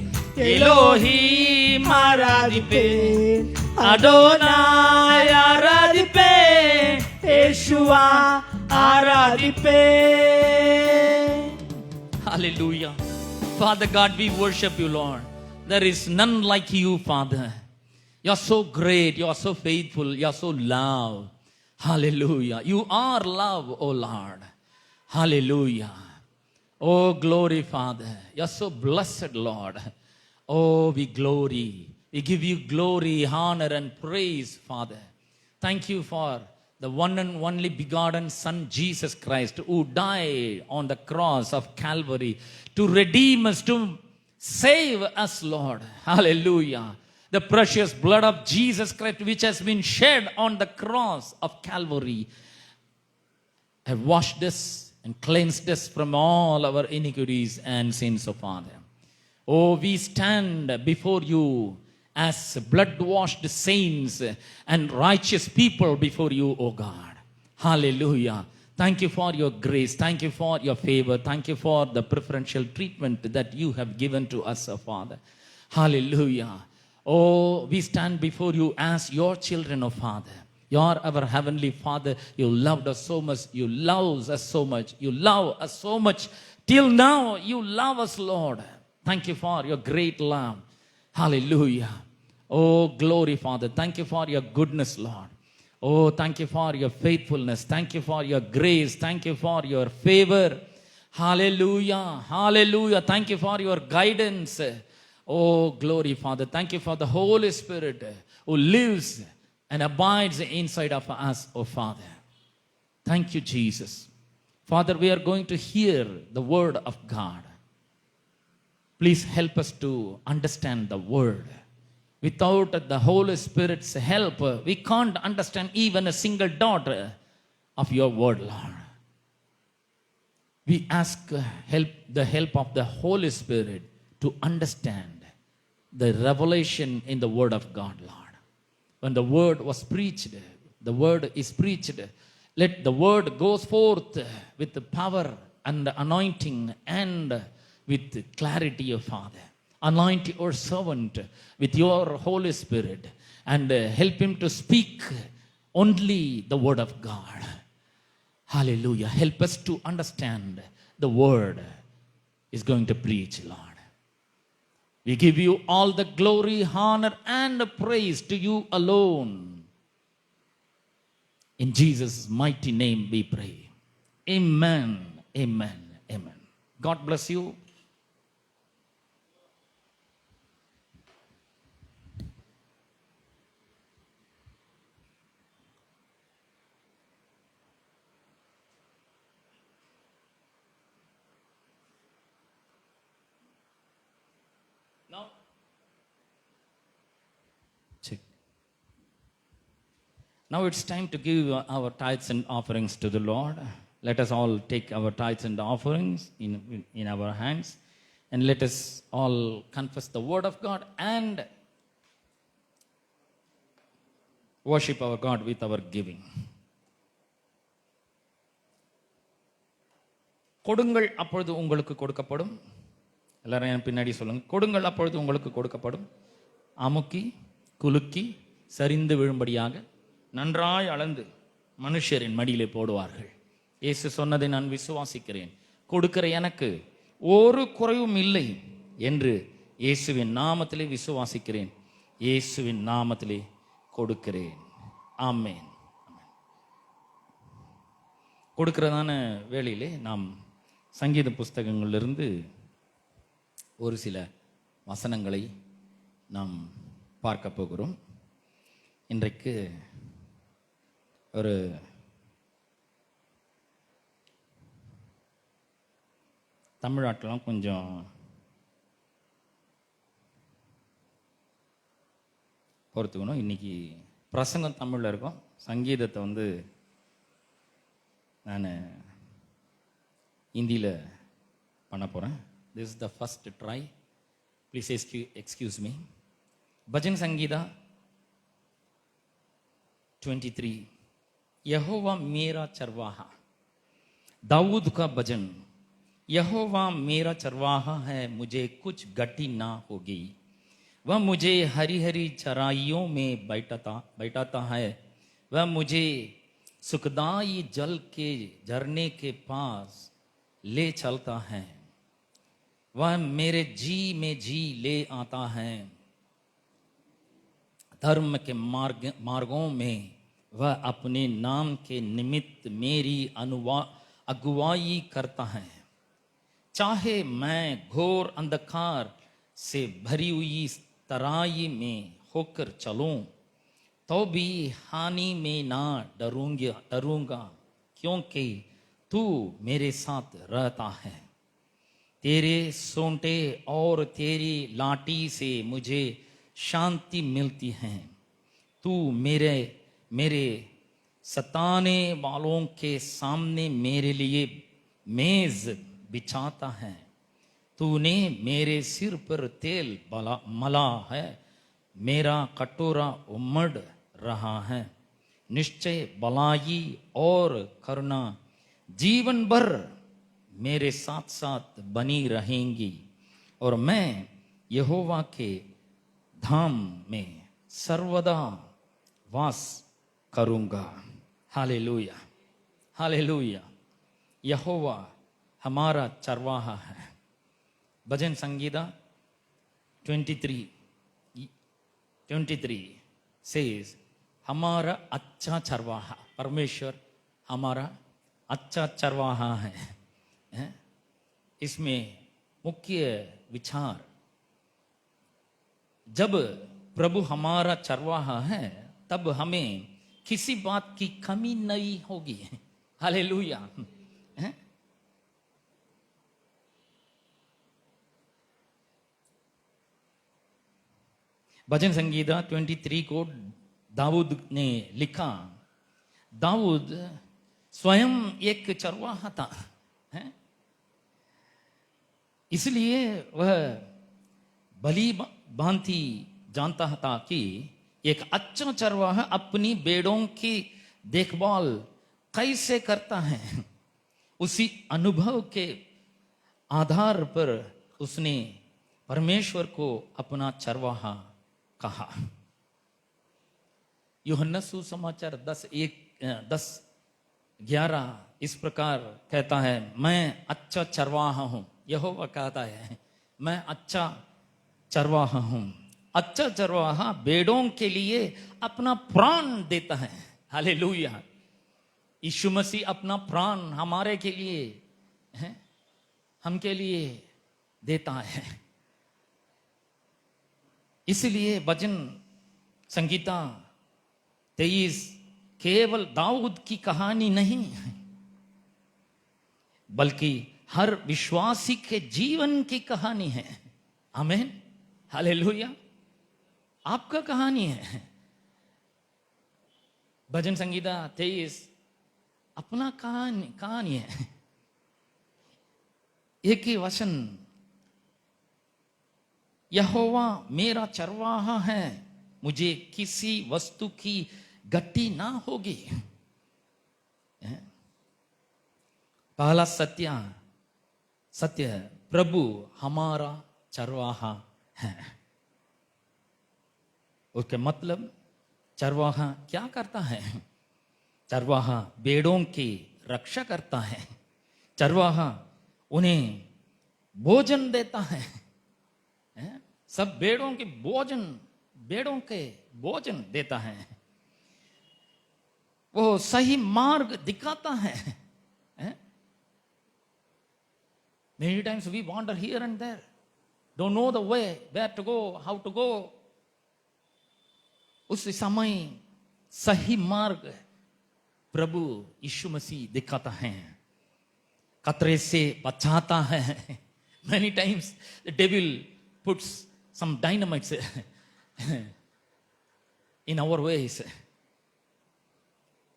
எலோஹீம் ஆராதிப்பேன், அடோனாய் ஆராதிப்பேன், யேசுவா ஆராதிப்பேன். Hallelujah. Father God, we worship you, Lord. There is none like you, Father. You are so great, you are so faithful, you are so love. Hallelujah. You are love, oh Lord. Hallelujah. Oh, glory, Father. You are so blessed, Lord. Oh, we glory. We give you glory, honor, and praise, Father. Thank you for the one and only begotten Son, Jesus Christ, who died on the cross of Calvary to redeem us, to save us, Lord. Hallelujah. The precious blood of Jesus Christ, which has been shed on the cross of Calvary, have washed us and cleansed us from all our iniquities and sins, O Father. Oh, we stand before you as blood-washed saints and righteous people before you, O God. Hallelujah. Thank you for your grace. Thank you for your favor. Thank you for the preferential treatment that you have given to us, O Father. Hallelujah. Oh, we stand before you as your children, O Father. You are our heavenly Father. You loved us so much. You love us so much. You love us so much. Till now, you love us, Lord. Thank you for your great love. Hallelujah. Oh, glory, Father. Thank you for your goodness, Lord. Oh, thank you for your faithfulness. Thank you for your grace. Thank you for your favor. Hallelujah. Hallelujah. Thank you for your guidance. Oh, glory, Father. Thank you for the Holy Spirit who lives and abides inside of us, oh Father. Thank you, Jesus. Father, we are going to hear the word of God. Please help us to understand the word. Without the Holy Spirit's help, we can't understand even a single dot of your word, Lord. We ask the help of the Holy Spirit to understand the revelation in the word of God, Lord. When the word was preached, the word is preached, let the word go forth with the power and the anointing and with clarity, O Father. Anoint your servant with your Holy Spirit and help him to speak only the word of God. Hallelujah. Help us to understand the word is going to preach, Lord. We give you all the glory, honor, and praise to you alone. In Jesus' mighty name we pray. Amen, amen, amen. God bless you. Now, check. Now it's time to give our tithes and offerings to the Lord. Let us all take our tithes and offerings in our hands, and let us all confess the word of God and worship our God with our giving. கொடுங்கள் அப்பொழுது உங்களுக்கு கொடுக்கப்படும். எல்லாரும் என் பின்னாடி சொல்லுங்க. கொடுங்கள் அப்பொழுது உங்களுக்கு கொடுக்கப்படும். அமுக்கி குலுக்கி சரிந்து விழும்படியாக நன்றாய் அளந்து மனுஷரின் மடியிலே போடுவார்கள். இயேசு சொன்னதை நான் விசுவாசிக்கிறேன். கொடுக்கிற எனக்கு ஒரு குறைவும் இல்லை என்று இயேசுவின் நாமத்திலே விசுவாசிக்கிறேன். இயேசுவின் நாமத்திலே கொடுக்கிறேன். ஆமென். கொடுக்கிறதான வேளையிலே நாம் சங்கீத புஸ்தகங்களிலிருந்து ஒரு சில வசனங்களை நாம் பார்க்க போகிறோம். இன்றைக்கு ஒரு தமிழ்நாட்டிலாம் கொஞ்சம் பொறுத்துக்கணும். இன்னைக்கு பிரசங்கம் தமிழில் இருக்கும், சங்கீதத்தை நான் ஹிந்தியில் பண்ண போகிறேன். This is the first try. Please excuse me. Bhajan Sangeeta 23. यहोवा मेरा चरवाहा. दाऊद का भजन. यहोवा मेरा चरवाहा है, मुझे कुछ घटी ना होगी. वह मुझे हरी हरी चराइयों में बैठाता है. वह मुझे सुखदाई जल के झरने के पास ले चलता है. वह मेरे जी में जी ले आता है. धर्म के मार्गों में वह अपने नाम के निमित्त मेरी अगुवाई करता है. चाहे मैं घोर अंधकार से भरी हुई तराई में होकर चलूं, तो भी हानि में ना डरूंगा, क्योंकि तू मेरे साथ रहता है. तेरे सोंटे और तेरी लाठी से मुझे शांति मिलती है. तू मेरे सताने वालों के सामने मेरे लिए मेज बिछाता है. तूने मेरे सिर पर तेल मला है. मेरा कटोरा उमड़ रहा है. निश्चय भलाई और करुणा जीवन भर मेरे साथ साथ बनी रहेंगी और मैं यहोवा के धाम में सर्वदा वास करूंगा। Hallelujah, hallelujah. यहोवा हमारा चरवाहा है। भजन संगीता 23 says हमारा अच्छा चरवाहा, परमेश्वर हमारा अच्छा चरवाहा है। इसमें मुख्य विचार, जब प्रभु हमारा चरवाहा है तब हमें किसी बात की कमी नहीं होगी। हालेलुया। भजन संगीता 23 को दाऊद ने लिखा। दाऊद स्वयं एक चरवाहा था, इसलिए वह भली भांति जानता था कि एक अच्छा चरवाहा अपनी भेड़ों की देखभाल कैसे करता है। उसी अनुभव के आधार पर उसने परमेश्वर को अपना चरवाहा कहा। यूहन्ना सुसमाचार 10:11 इस प्रकार कहता है, मैं अच्छा चरवाहा हूं। यहोवा कहता है, मैं अच्छा चरवाहा हूं। अच्छा चरवाहा भेड़ों के लिए अपना प्राण देता है। हालेलुया। यीशु मसीह अपना प्राण हमारे के लिए, हम के लिए देता है। इसलिए भजन संगीता 23 केवल दाऊद की कहानी नहीं, बल्कि हर विश्वासी के जीवन की कहानी है। आमीन, हालेलुया। आपका कहानी है। भजन संगीता 23 अपना कहानी है। एक ही वचन, यहोवा मेरा चरवाहा है, मुझे किसी वस्तु की घटी ना होगी। पहला सत्य प्रभु हमारा चरवाहा है। उसके मतलब चरवाहा क्या करता है? चरवाहा भेड़ों की रक्षा करता है। चरवाहा उन्हें भोजन देता है। सब भेड़ों के भोजन देता है। वो सही मार्ग दिखाता है। Many times we wander here and there, don't know the way, where to go, how to go. उस समय सही मार्ग प्रभु यीशु मसीह दिखाता है, खतरे से बचाता है। Many times the devil puts some dynamites in our ways,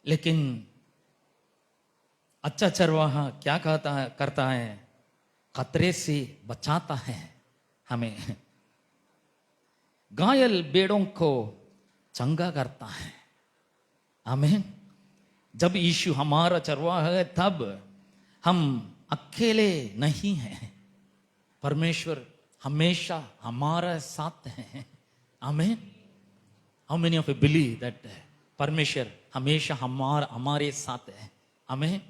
लेकिन अच्छा चरवाहा क्या करता है? खतरे से बचाता है हमें। घायल भेड़ों को चंगा करता है। आमीन। जब यीशु हमारा चरवाहा है तब हम अकेले नहीं हैं। परमेश्वर हमेशा हमारे साथ है। आमीन। How many of you believe that परमेश्वर हमेशा हमारे साथ है? आमीन।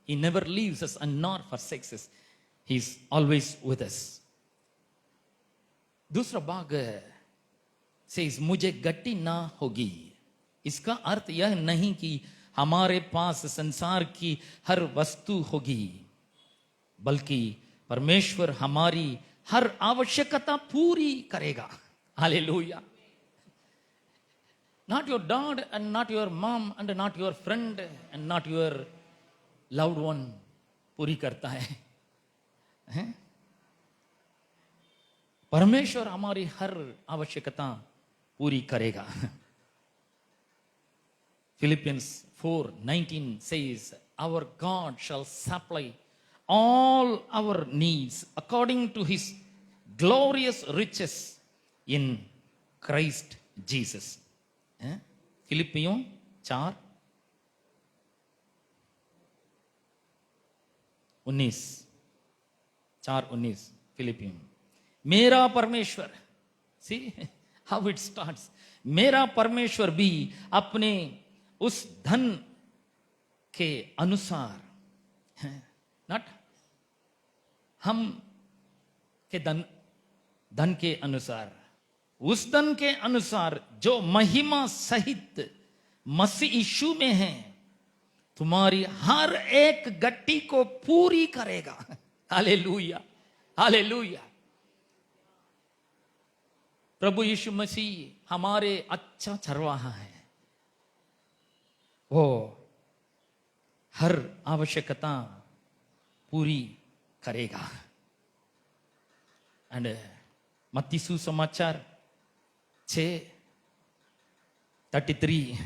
He never leaves us and nor forsakes us. He is always with us. दूसरा भाग says मुझे गट्टी ना होगी। इसका अर्थ यह नहीं कि हमारे पास संसार की हर वस्तु होगी, बल्कि परमेश्वर हमारी हर आवश्यकता पूरी करेगा। Hallelujah. Not your dad and not your mom and not your friend and not your loved one पूरी करता है। परमेश्वर हमारी हर आवश्यकता पूरी करेगा। Philippians 4:19 says, our God shall supply all our needs according to his glorious riches in Christ Jesus. फिलिपियों 4 19, 4:19 फिलिपियों। मेरा परमेश्वर, सी हाउ इट स्टार्ट्स, मेरा परमेश्वर भी अपने उस धन के अनुसार, नॉट हम के धन के अनुसार, उस धन के अनुसार जो महिमा सहित मसीह यीशु में है, तुम्हारी हर एक गट्टी को पूरी करेगा। Hallelujah, hallelujah. प्रभु यीशु मसीह हमारे अच्छा चरवाहा है, वो हर आवश्यकता पूरी करेगा। एंड मत्ती सुसमाचार 6:33,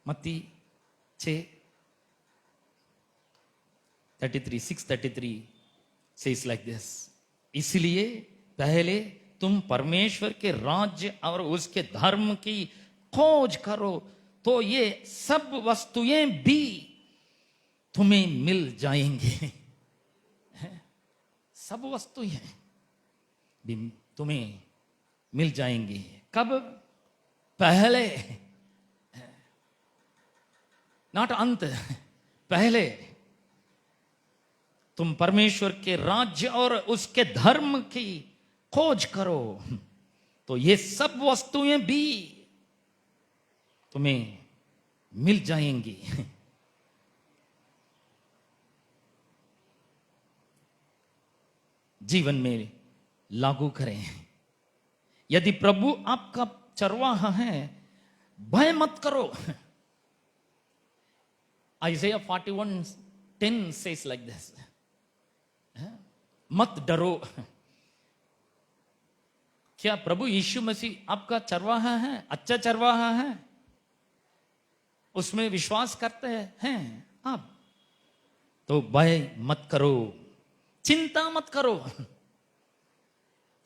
मत्ती 6:33 says like this, इसलिए पहले तुम परमेश्वर के राज्य और उसके धर्म की खोज करो, तो ये सब वस्तुएं भी तुम्हें मिल जाएंगी। सब वस्तुएं भी तुम्हें मिल जाएंगी। कब? पहले, नॉट अंत, पहले तुम परमेश्वर के राज्य और उसके धर्म की खोज करो, तो ये सब वस्तुएं भी तुम्हें मिल जाएंगी। जीवन में लागू करें। यदि प्रभु आपका चरवाहा है, भय मत करो। Isaiah 41:10 says like this, मत डरो। क्या प्रभु यीशु मसीह आपका चरवाहा है? अच्छा चरवाहा है? उसमें विश्वास करते हैं आप? तो भय मत करो, चिंता मत करो।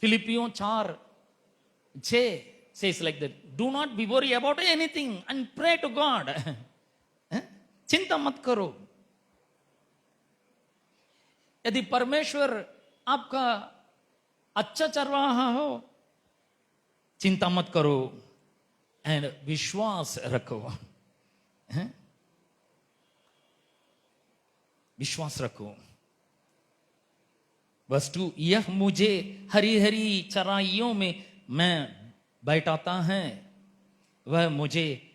फिलिपियों 4:6 says like that, do not be worried about anything and pray to God. चिंता मत करो। यदि परमेश्वर आपका अच्छा चरवाहा हो, चिंता मत करो एंड विश्वास रखो। विश्वास रखो। वस्तु यह मुझे हरी हरी चराइयों में मैं बैठाता है, वह मुझे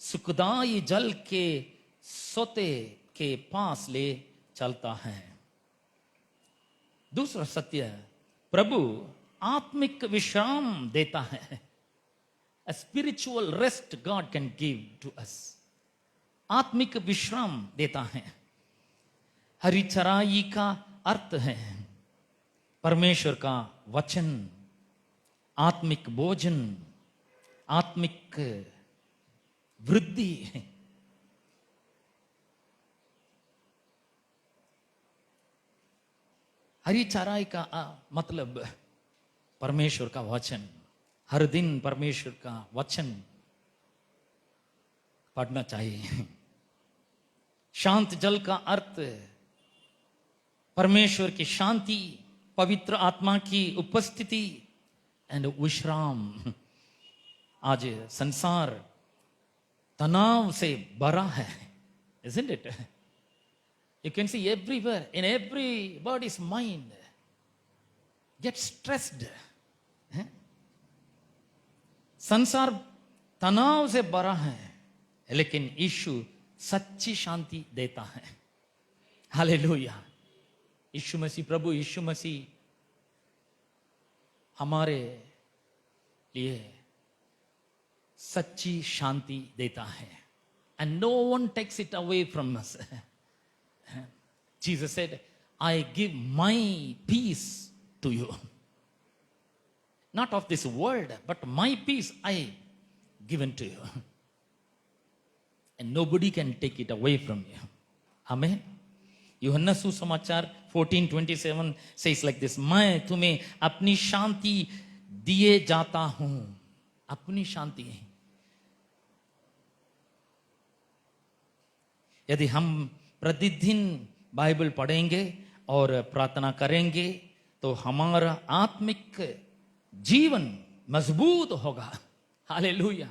सुखदाई जल के सोते के पास ले चलता है। दूसरा सत्य, प्रभु आत्मिक विश्राम देता है। A spiritual rest God can give to us. आत्मिक विश्राम देता है। हरी चराई का अर्थ है परमेश्वर का वचन, आत्मिक भोजन, आत्मिक वृद्धि। हरी चराई का मतलब परमेश्वर का वचन। हर दिन परमेश्वर का वचन पढ़ना चाहिए। शांत जल का अर्थ परमेश्वर की शांति, पवित्र आत्मा की उपस्थिति एंड विश्राम। आज संसार तनाव से भरा है, isn't it? You can see everywhere, in everybody's mind, get stressed. संसार तनाव से भरा है, लेकिन यीशु सच्ची शांति देता है। हालेलुया। यीशु मसीह, प्रभु यीशु मसीह हमारे लिए सच्ची शांति देता है, and no one takes it away from us. Jesus said, I give my peace to you. Not of this world, but my peace I given to you. And nobody can take it away from you. Amen. यूहन्ना सुसमाचार 14:27 says like this, मैं तुम्हें अपनी शांति दिए जाता हूं। अपनी शांति। यदि हम प्रतिदिन बाइबल पढ़ेंगे और प्रार्थना करेंगे तो हमारा आत्मिक जीवन मजबूत होगा। Hallelujah.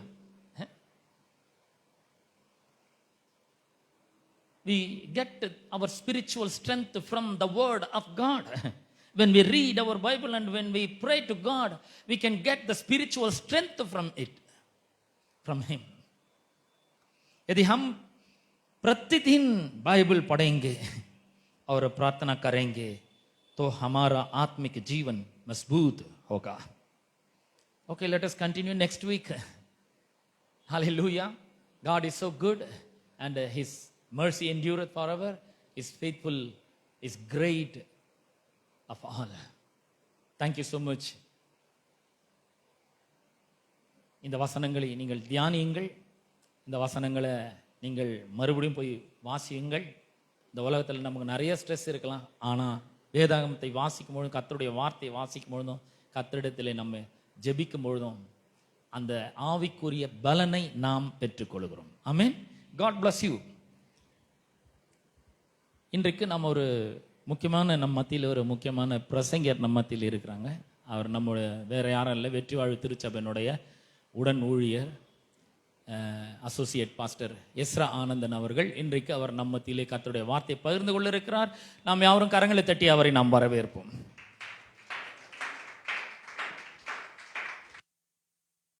We get our spiritual strength from the word of God. When we read our Bible and when we pray to God, we can get the spiritual strength from it, from Him. यदि हम प्रतिदिन Bible पढ़ेंगे और प्रार्थना करेंगे तो हमारा आत्मिक जीवन मजबूत होगा। Okay, let us continue next week. Hallelujah. God is so good and His mercy endureth forever. His faithful is great of all. Thank you so much. இந்த வசனங்களை நீங்கள் தியானியுங்கள். இந்த வசனங்களை நீங்கள் மறுபடியும் போய் வாசியுங்கள். இந்த உலகத்தில் நமக்கு நிறைய ஸ்ட்ரெஸ் இருக்கலாம், ஆனால் வேதாகமத்தை வாசிக்கும் பொழுதும் கர்த்தருடைய வார்த்தையை வாசிக்கும் பொழுதும் கர்த்தரிடத்திலே நம்ம ஜெபிக்கும் பொழுதும் அந்த ஆவிக்குரிய பலனை நாம் பெற்றுக்கொள்கிறோம். ஆமென். God bless you. இன்றைக்கு நம்ம ஒரு முக்கியமான நம் மத்தியில் ஒரு முக்கியமான பிரசங்கர் நம் மத்தியில் இருக்கிறாங்க. அவர் நம்முடைய வேற யாரும் இல்லை, வெற்றி வாழ்வு திருச்சபையினுடைய உடன் ஊழியர் அசோசியேட் பாஸ்டர் எஸ்ரா ஆனந்தன் அவர்கள். இன்றைக்கு அவர் நம் மத்தியிலே கர்த்தருடைய வார்த்தையை பகிர்ந்து கொள்ள இருக்கிறார். நாம் யாவரும் கரங்களை தட்டி அவரை நாம் வரவேற்போம்.